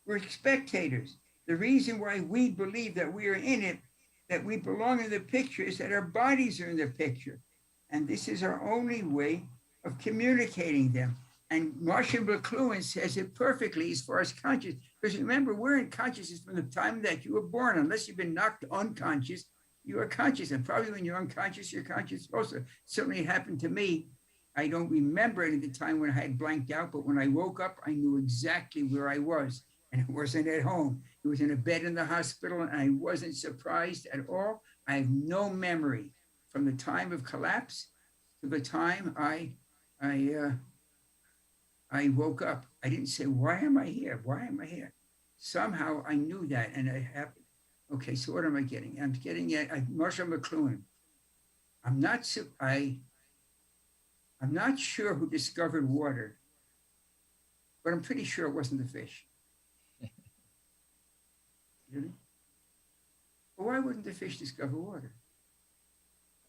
We're spectators. The reason why we believe that we are in it, that we belong in the picture, is that our bodies are in the picture. And this is our only way of communicating them. And Marshall McLuhan says it perfectly as far as conscious. Because remember, we're in consciousness from the time that you were born. Unless you've been knocked unconscious, you are conscious. And probably when you're unconscious, you're conscious also. Certainly it happened to me. I don't remember any of the time when I had blanked out, but when I woke up, I knew exactly where I was. And it wasn't at home. It was in a bed in the hospital, and I wasn't surprised at all. I have no memory from the time of collapse to the time I woke up. I didn't say, why am I here? Why am I here? Somehow I knew that, and it happened. Okay, so what am I getting? I'm getting at Marshall McLuhan. I'm not sure who discovered water, but I'm pretty sure it wasn't the fish. Really? Well, why wouldn't the fish discover water?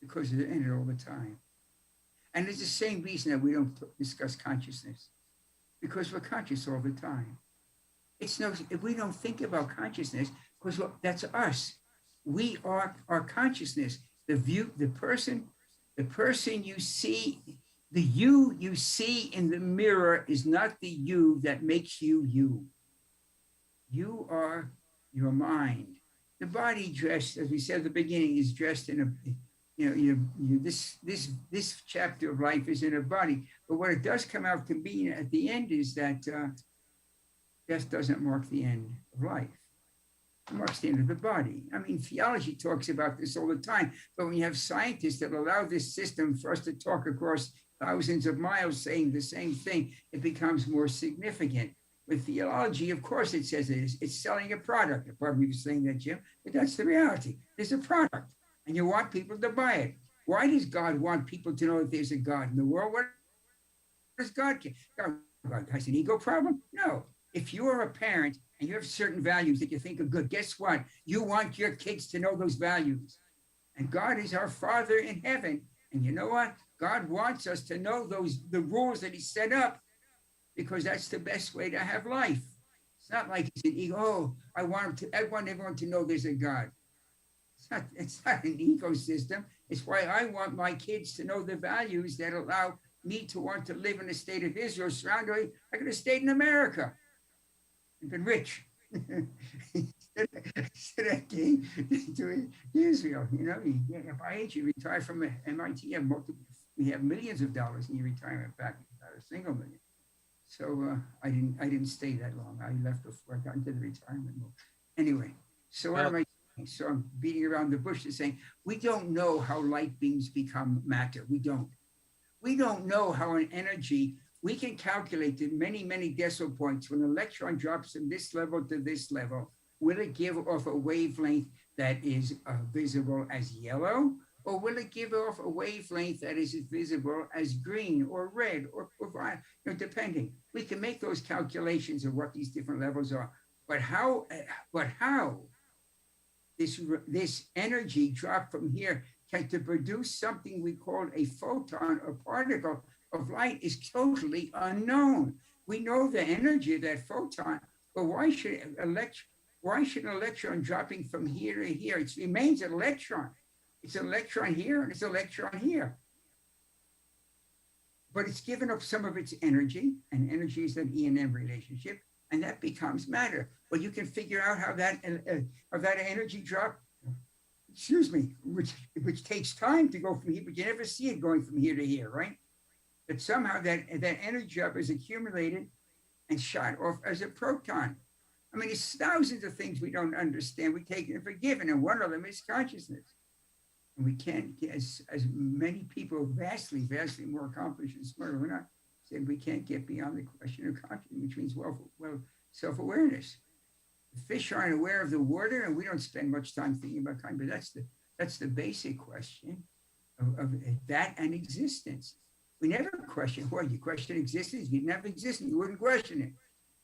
Because they're in it all the time. And it's the same reason that we don't discuss consciousness, because we're conscious all the time. It's no, if we don't think about consciousness, because that's us. We are our consciousness. The view, the person you see, the you see in the mirror is not the you that makes you you. You are your mind. The body dressed, as we said at the beginning, is dressed in a, this chapter of life is in a body. But what it does come out to be at the end is that death doesn't mark the end of life. It marks the end of the body. I mean, theology talks about this all the time, but when you have scientists that allow this system for us to talk across thousands of miles saying the same thing, it becomes more significant. With theology, of course, it says it's selling a product. Pardon me for saying that, Jim, but that's the reality. There's a product, and you want people to buy it. Why does God want people to know that there's a God in the world? What does God care? God has an ego problem? No. If you are a parent and you have certain values that you think are good, guess what? You want your kids to know those values. And God is our Father in heaven. And you know what? God wants us to know the rules that he set up, because that's the best way to have life. It's not like it's an ego. Oh, I want everyone to know there's a God. It's not an ecosystem. It's why I want my kids to know the values that allow me to want to live in the state of Israel, surrounded by a state in America. I've been rich. Instead of came to Israel, by age, you retire from MIT, we have millions of dollars in your retirement back, not a single million. So I didn't stay that long. I left before I got into the retirement mode. Anyway, so what am I saying? So I'm beating around the bush and saying, we don't know how light beams become matter. We don't. We don't know how an energy, we can calculate in many, many decimal points. When an electron drops from this level to this level, will it give off a wavelength that is visible as yellow? Or will it give off a wavelength that is visible as green or red or violet, depending? We can make those calculations of what these different levels are. But how this energy dropped from here to produce something we call a photon or particle of light is totally unknown. We know the energy of that photon, but why should an electron dropping from here to here? It remains an electron. It's an electron here and it's an electron here. But it's given up some of its energy, and energy is an E and M relationship, and that becomes matter. Well, you can figure out how that energy drop, excuse me, which takes time to go from here, but you never see it going from here to here, right? But somehow that energy drop is accumulated and shot off as a proton. I mean, there's thousands of things we don't understand. We take it for given, and one of them is consciousness. And we can't, as many people vastly, vastly more accomplished and smarter than us, said we can't get beyond the question of consciousness, which means, well, self-awareness. The fish aren't aware of the water, and we don't spend much time thinking about consciousness, but that's the basic question of that and existence. We never question, well, you question existence, you never existence, you wouldn't question it.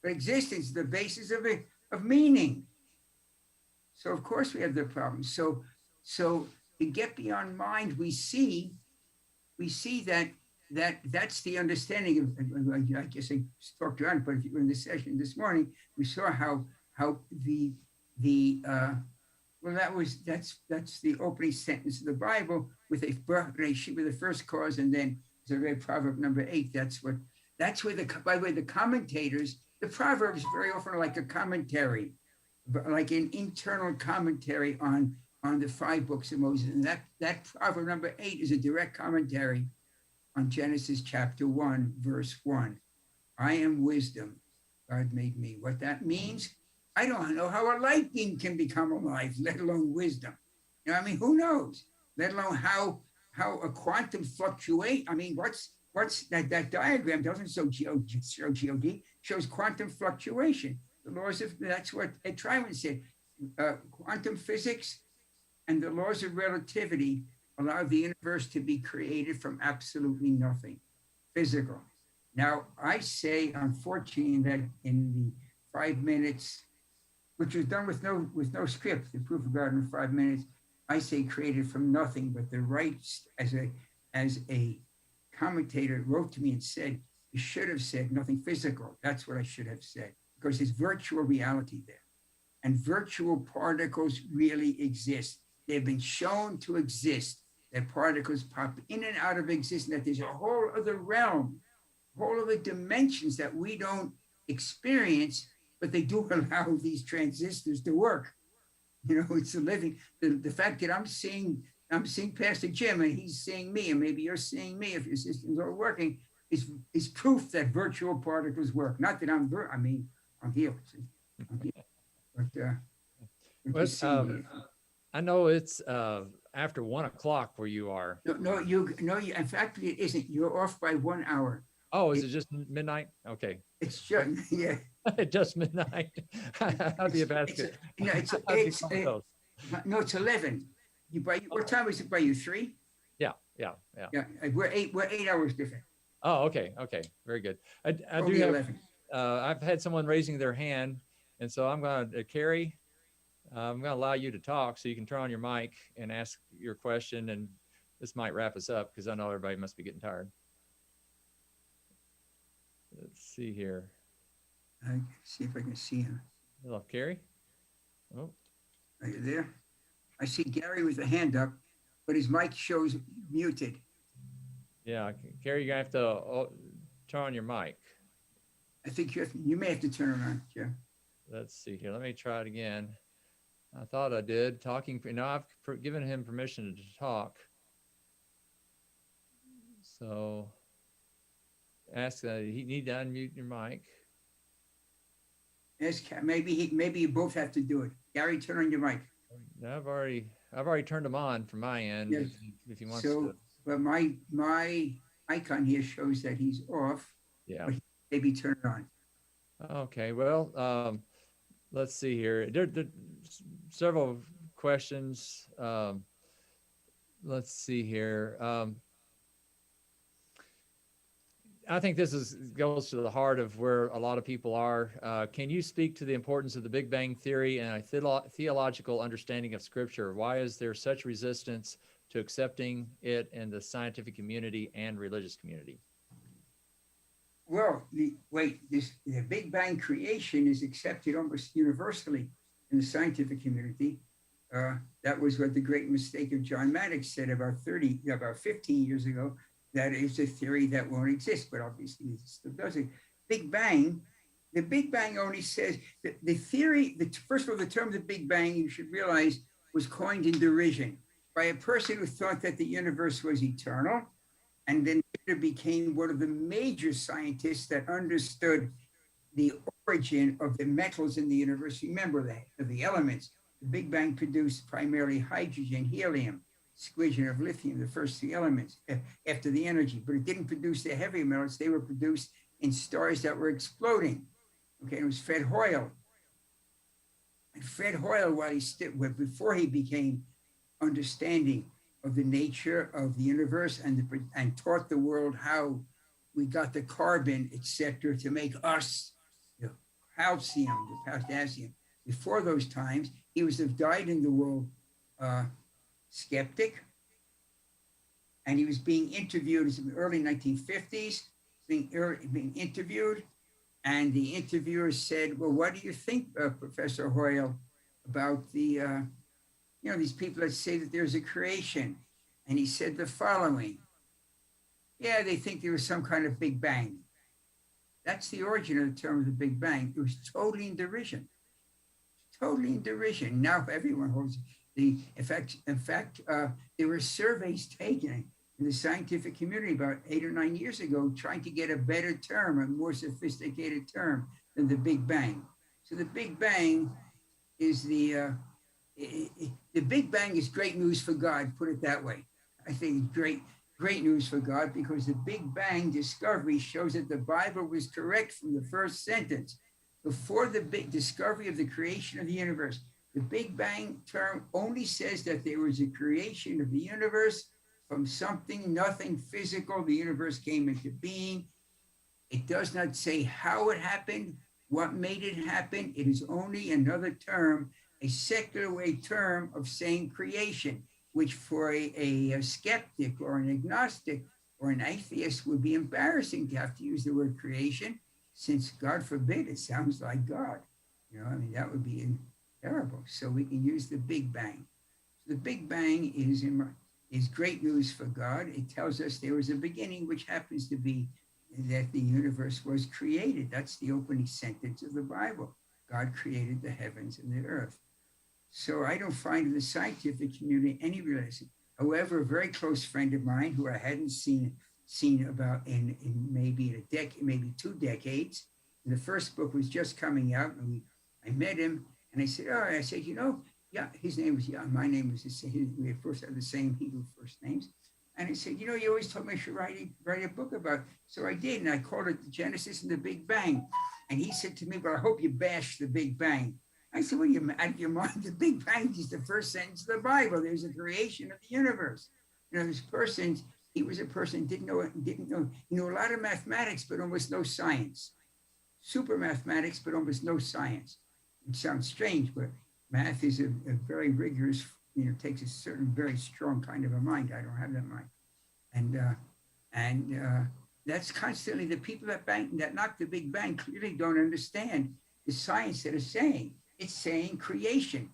But existence is the basis of meaning. So of course we have the problem. So to get beyond mind, we see that's the understanding of, I guess I talked around, but if you were in the session this morning, we saw how that's the opening sentence of the Bible with the first cause, and then Proverb number 8. That's where by the way, the commentators, the Proverbs very often are like a commentary, like an internal commentary on the 5 books of Moses. And that Proverb number 8 is a direct commentary on Genesis chapter 1, verse 1. I am wisdom, God made me. What that means, I don't know how a light beam can become alive, let alone wisdom. You know what I mean? Who knows? Let alone how a quantum fluctuate. I mean, what's that diagram doesn't show GOD, shows quantum fluctuation. The laws of, that's what Ed Tryman said, quantum physics and the laws of relativity allow the universe to be created from absolutely nothing, physical. Now, I say, unfortunately, that in the 5 minutes, which was done with no script, the proof of God in 5 minutes, I say created from nothing, but the rights, as a commentator wrote to me and said, you should have said nothing physical. That's what I should have said, because there's virtual reality there. And virtual particles really exist. They've been shown to exist, that particles pop in and out of existence, that there's a whole other realm, whole other dimensions that we don't experience, but they do allow these transistors to work. You know, it's a living, the fact that I'm seeing Pastor Jim and he's seeing me, and maybe you're seeing me, if your systems are working, is proof that virtual particles work. Not that I'm here. But I know it's after 1 o'clock where you are. No, in fact, it isn't. You're off by 1 hour. Oh, is it just midnight? Okay. It's just, yeah. Just midnight. I'd be a basket. It's 11. What time is it by you? 3? Yeah. We're 8 hours different. Oh, okay. Very good. I do have, 11. I've had someone raising their hand, and so I'm going to, Carrie, I'm going to allow you to talk so you can turn on your mic and ask your question, and this might wrap us up because I know everybody must be getting tired. Let's see here. I see if I can see him. Hello, Carrie. Oh, are you there? I see Gary with a hand up, but his mic shows muted. Yeah, Carrie, you're gonna have to turn on your mic. I think you may have to turn it on, Jim. Let's see here. Let me try it again. I thought I did. Talking. I've given him permission to talk. So ask that he need to unmute your mic. Yes, maybe you both have to do it. Gary, turn on your mic. I've already turned him on from my end. Yes. If he wants to. But my icon here shows that he's off. Yeah. But maybe turn it on. Okay. Well, let's see here. There several questions. Let's see here. I think this goes to the heart of where a lot of people are. Can you speak to the importance of the Big Bang Theory and a theological understanding of Scripture? Why is there such resistance to accepting it in the scientific community and religious community? Well, the Big Bang creation is accepted almost universally in the scientific community. That was what the great mistake of John Maddox said about 15 years ago, that is a theory that won't exist, but obviously it still does it. Big Bang, the Big Bang only says that the theory, first of all, the term the Big Bang, you should realize, was coined in derision by a person who thought that the universe was eternal, and then later became one of the major scientists that understood the origin of the metals in the universe. Remember that, of the elements. The Big Bang produced primarily hydrogen, helium, squidron of lithium, the first three elements after the energy, but it didn't produce the heavy metals. They were produced in stars that were exploding. Okay, it was Fred Hoyle. And Fred Hoyle, before he became understanding of the nature of the universe and taught the world how we got the carbon, etc., to make us the calcium, the potassium. Before those times, he was a dyed-in-the-wool skeptic, and he was being interviewed in the early 1950s, being interviewed, and the interviewer said, "Well, what do you think, Professor Hoyle, about the these people that say that there's a creation?" And he said the following: "Yeah, they think there was some kind of Big Bang." That's the origin of the term of the Big Bang. It was totally in derision. Totally in derision. Now everyone holds in fact, there were surveys taken in the scientific community about 8 or 9 years ago, trying to get a better term, a more sophisticated term than the Big Bang. So the Big Bang is the Big Bang is great news for God, put it that way. I think it's great news for God, because the Big Bang discovery shows that the Bible was correct from the first sentence. Before the big discovery of the creation of the universe, the Big Bang term only says that there was a creation of the universe from something, nothing physical. The universe came into being. It does not say how it happened, what made it happen. It is only another term, a secular way term of saying creation, which for a skeptic or an agnostic or an atheist would be embarrassing to have to use the word creation, since God forbid it sounds like God. That would be terrible. So we can use the Big Bang. The Big Bang is great news for God. It tells us there was a beginning, which happens to be that the universe was created. That's the opening sentence of the Bible. God created the heavens and the earth. So I don't find in the scientific community any relation. However, a very close friend of mine who I hadn't seen about in maybe a decade, maybe 2 decades, and the first book was just coming out, and I met him, and I said, yeah, his name was, my name was the same. We of course had the same Hebrew first names. And I said, you always told me I should write a book about it. So I did, and I called it The Genesis and the Big Bang. And he said to me, "But I hope you bash the Big Bang." I said, "Well, you're out of your mind. The Big Bang is the first sentence of the Bible. There's a creation of the universe." This person, he was a person didn't know. He knew a lot of mathematics, but almost no science. Super mathematics, but almost no science. It sounds strange, but math is a very rigorous, takes a certain very strong kind of a mind. I don't have that mind. And that's constantly the people that knock the Big Bang clearly don't understand the science that is saying. It's saying creation.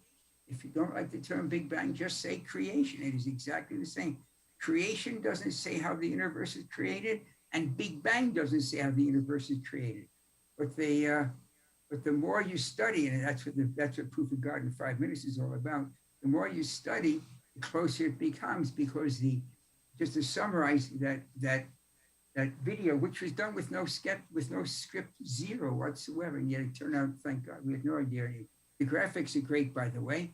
If you don't like the term Big Bang, just say creation. It is exactly the same. Creation doesn't say how the universe is created, and Big Bang doesn't say how the universe is created. But the more you study, and that's what Proof of God in 5 minutes is all about. The more you study, the closer it becomes, because just to summarize that video, which was done with no script, zero whatsoever, and yet it turned out, thank God, we had no idea. The graphics are great, by the way.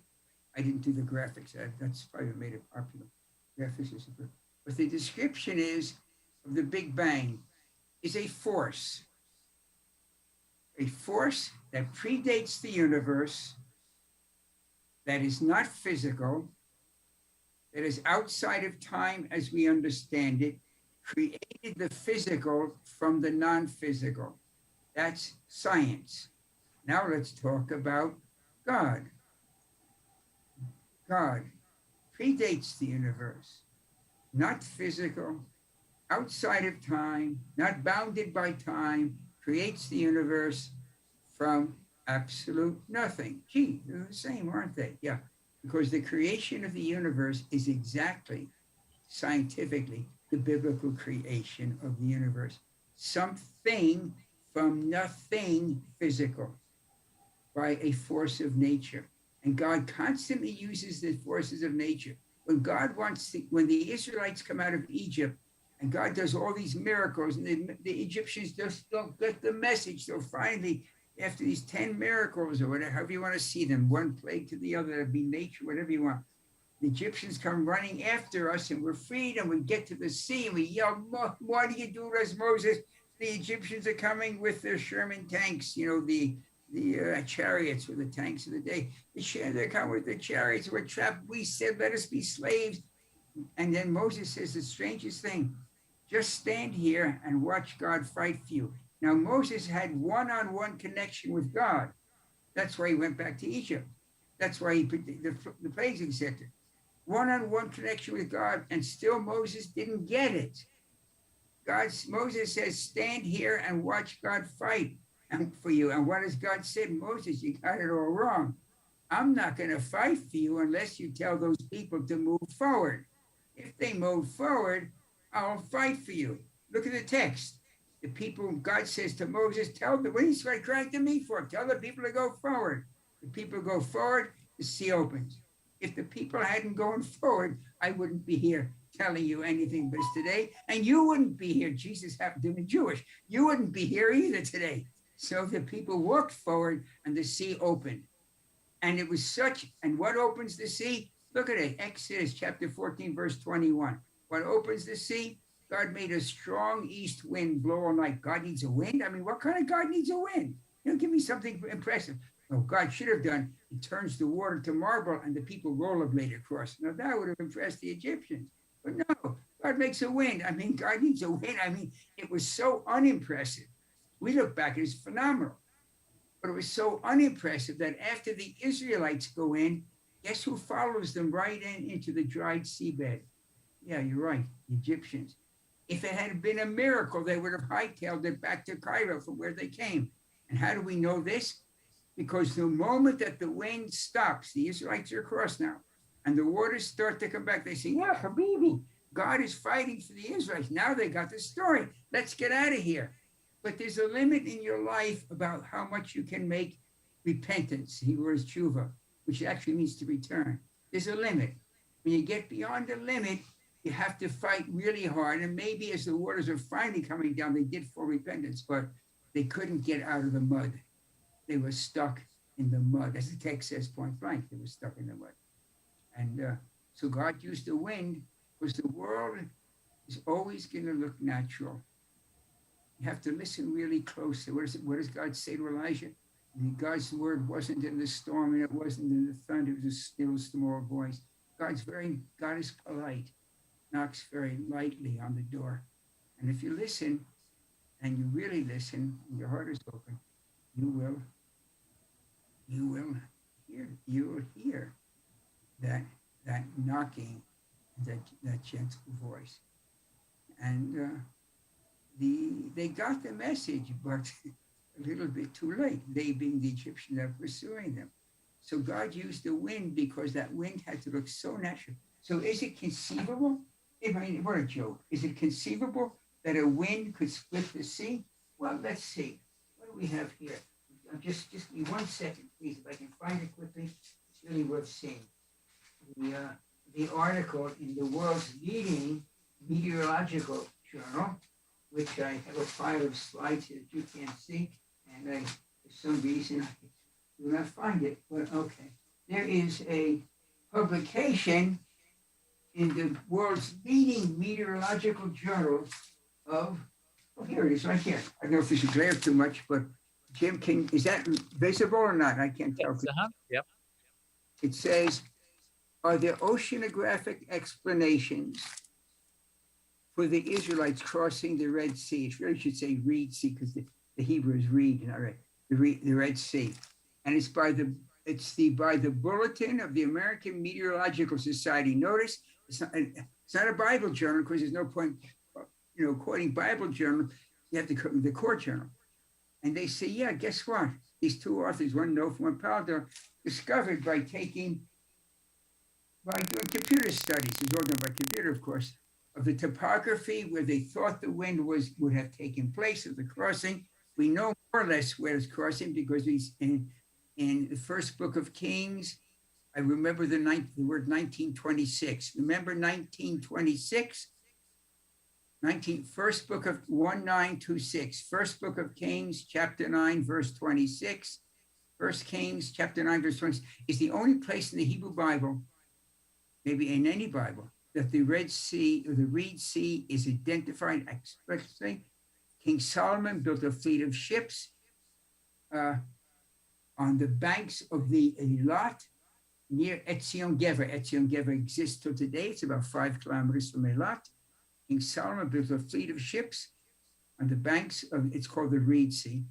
I didn't do the graphics. That's probably what made it popular. Graphics are super. But the description of the Big Bang is a force that predates the universe, that is not physical, that is outside of time as we understand it, created the physical from the non-physical. That's science. Now let's talk about God. God predates the universe, not physical, outside of time, not bounded by time, creates the universe from absolute nothing. Gee, they're the same, aren't they? Yeah, because the creation of the universe is exactly, scientifically, the biblical creation of the universe. Something from nothing physical by a force of nature. And God constantly uses the forces of nature. When God wants to, when the Israelites come out of Egypt, and God does all these miracles, and the Egyptians just don't get the message. So finally, after these 10 miracles, or whatever, however you want to see them, one plague to the other, it'd be nature, whatever you want. The Egyptians come running after us, and we're freed, and we get to the sea, and we yell, "Why do you do this, Moses?" The Egyptians are coming with their Sherman tanks, you know, the chariots or the tanks of the day. They're coming with the chariots. We're trapped. We said, "Let us be slaves." And then Moses says the strangest thing: just stand here and watch God fight for you. Now, Moses had one-on-one connection with God. That's why he went back to Egypt. That's why the plagues accepted. One-on-one connection with God, and still Moses didn't get it. Moses says, stand here and watch God fight for you. And what has God said? Moses, you got it all wrong. I'm not going to fight for you unless you tell those people to move forward. If they move forward, I'll fight for you. Look at the text. The people, God says to Moses, tell them, what are you crying to me for? Tell the people to go forward. The people go forward, the sea opens. If the people hadn't gone forward, I wouldn't be here telling you anything but today. And you wouldn't be here. Jesus happened to be Jewish. You wouldn't be here either today. So the people walked forward and the sea opened. And it was such, and what opens the sea? Look at it, Exodus chapter 14, verse 21. What opens the sea? God made a strong east wind blow all night. God needs a wind? I mean, what kind of God needs a wind? You know, give me something impressive. No, God should have done, he turns the water to marble and the people rollerblade across. Now that would have impressed the Egyptians. But no, God makes a wind. I mean, God needs a wind. I mean, it was so unimpressive. We look back, it's phenomenal. But it was so unimpressive that after the Israelites go in, guess who follows them right into the dried seabed? Yeah, you're right, the Egyptians. If it had been a miracle, they would have hightailed it back to Cairo from where they came. And how do we know this? Because the moment that the wind stops, the Israelites are across now, and the waters start to come back, they say, yeah, Habibi, God is fighting for the Israelites. Now they got the story. Let's get out of here. But there's a limit in your life about how much you can make repentance, Hebrew is tshuva, which actually means to return. There's a limit. When you get beyond the limit, you have to fight really hard. And maybe as the waters are finally coming down, they did for repentance, but they couldn't get out of the mud. They were stuck in the mud. As the text says point blank, they were stuck in the mud. And so God used the wind because the world is always going to look natural. You have to listen really closely. What does God say to Elijah? God's word wasn't in the storm and it wasn't in the thunder. It was a still small voice. God is polite, knocks very lightly on the door. And if you listen and you really listen, and your heart is open, you will hear that knocking, that gentle voice. And they got the message, but a little bit too late, they being the Egyptians that were pursuing them. So God used the wind because that wind had to look so natural. So is it conceivable? I mean, what a joke. Is it conceivable that a wind could split the sea? Well, let's see. What do we have here? Just give me 1 second, please. If I can find it quickly, it's really worth seeing. The article in the world's leading meteorological journal, which I have a file of slides that you can't see, and for some reason I do not find it, but okay. There is a publication in the world's leading meteorological journal of, oh, here it is right here. I don't know if this is glare too much, but Jim, is that visible or not? I can't tell. Yes, yep. It says, are there oceanographic explanations for the Israelites crossing the Red Sea? It really should say Reed Sea because the Hebrew is Reed, not right? The Red Sea. And it's by the It's by the Bulletin of the American Meteorological Society. Notice it's not a Bible journal because there's no point, quoting Bible journal. You have to the court journal. And they say, yeah, guess what? These two authors, one Knopf, one Paldo, discovered by doing computer studies, it's all done by computer, of course, of the topography where they thought the wind would have taken place of the crossing. We know more or less where it's crossing because in the first book of Kings, I remember the word 1926. Remember 1926? First book of 1926. First book of Kings, chapter 9, verse 26. First Kings, chapter 9, verse 20 is the only place in the Hebrew Bible, maybe in any Bible, that the Red Sea or the Reed Sea is identified expressly. King Solomon built a fleet of ships on the banks of the Eilat near Etzion Gever. Etzion Gever exists till today. It's about 5 kilometers from Eilat. King Solomon built a fleet of ships on the banks of, it's called the Reed Sea,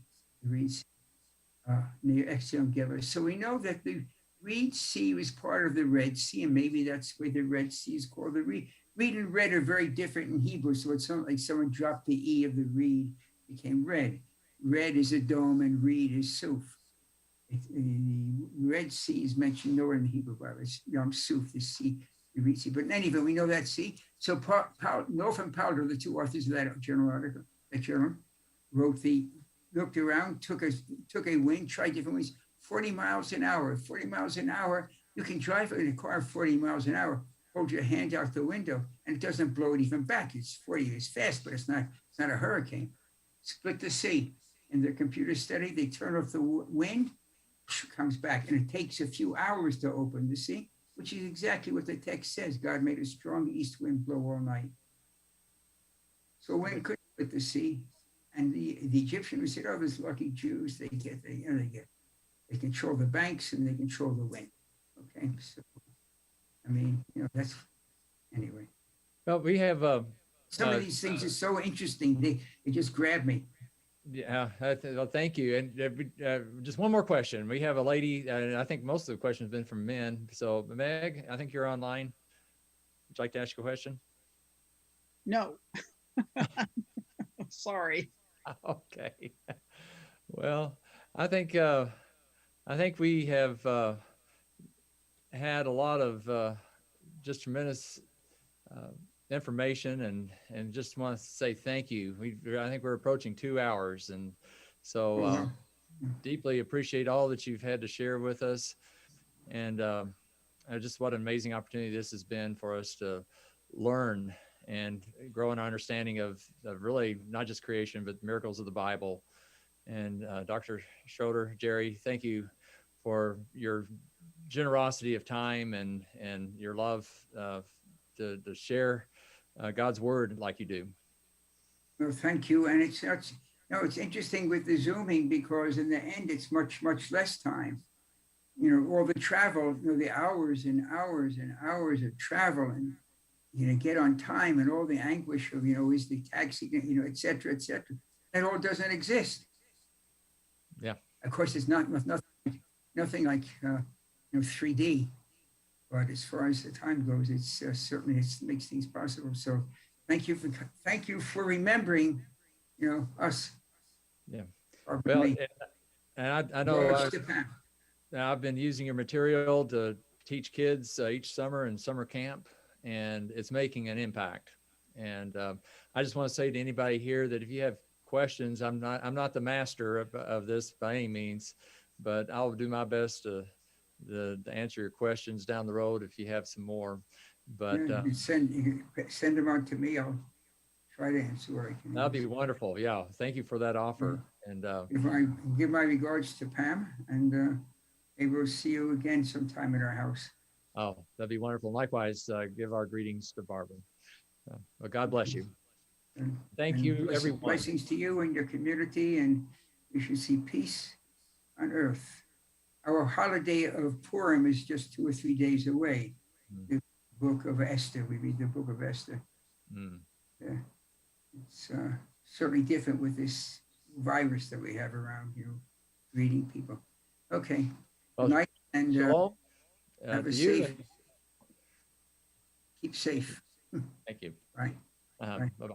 near Etzion Gever. So we know that the Reed Sea was part of the Red Sea, and maybe that's where the Red Sea is called the Reed. Reed and red are very different in Hebrew, so it's not like someone dropped the E of the reed, became red. Red is a dome and reed is Suf. The Red Sea is mentioned nowhere in the Hebrew Bible. It's Yam Suf, the sea, the Reed Sea. But in any event, we know that sea. So Knopf and Paldo, the two authors of that journal, looked around, took a wind, tried different winds, 40 miles an hour. 40 miles an hour, you can drive in a car 40 miles an hour, hold your hand out the window, and it doesn't blow it even back. It's 40, it's fast, but it's not a hurricane. Split the sea. In their computer study, they turn off the wind, comes back, and it takes a few hours to open the sea, which is exactly what the text says. God made a strong east wind blow all night. So wind couldn't split the sea. And the Egyptians said, oh, those lucky Jews, they control the banks and they control the wind. Okay, so I mean, that's anyway. Well, we have some of these things are so interesting. They just grab me. Yeah, well, thank you. And just one more question. We have a lady, and I think most of the questions have been from men. So Meg, I think you're online. Would you like to ask a question? No. Sorry. Okay. Well, I think we have had a lot of just tremendous information, and just want to say thank you. I think we're approaching 2 hours, and so deeply appreciate all that you've had to share with us, and just what an amazing opportunity this has been for us to learn and grow in our understanding of really not just creation, but miracles of the Bible. And Dr. Schroeder, Jerry, thank you for your generosity of time and your love to share God's word like you do. Well, thank you. And it's interesting with the Zooming, because in the end, it's much, much less time. All the travel, the hours and hours and hours of travel, and get on time, and all the anguish of, is the taxi, et cetera, et cetera. That all doesn't exist. Yeah. Of course, it's nothing like 3D, but as far as the time goes, it's certainly it makes things possible. So thank you for remembering, us. Yeah. Well, and I know I've been using your material to teach kids each summer in summer camp, and it's making an impact. And I just want to say to anybody here that if you have questions, I'm not the master of this by any means, but I'll do my best to answer your questions down the road if you have some more. But you can send them on to me. I'll try to answer where I can. That'd be wonderful. Yeah, thank you for that offer. And if I give my regards to Pam, and maybe we'll see you again sometime in our house. Oh, that'd be wonderful. Likewise, give our greetings to Barbara. Well, God bless you. Thank you, everyone. Blessings to you and your community, and you should see peace on earth. Our holiday of Purim is just 2 or 3 days away. The book of Esther, we read the book of Esther. It's certainly different with this virus that we have around, greeting people. Okay. Well, night, And Shalom. have a To you. safe- And keep safe. thank you. Right. Right. Bye-bye.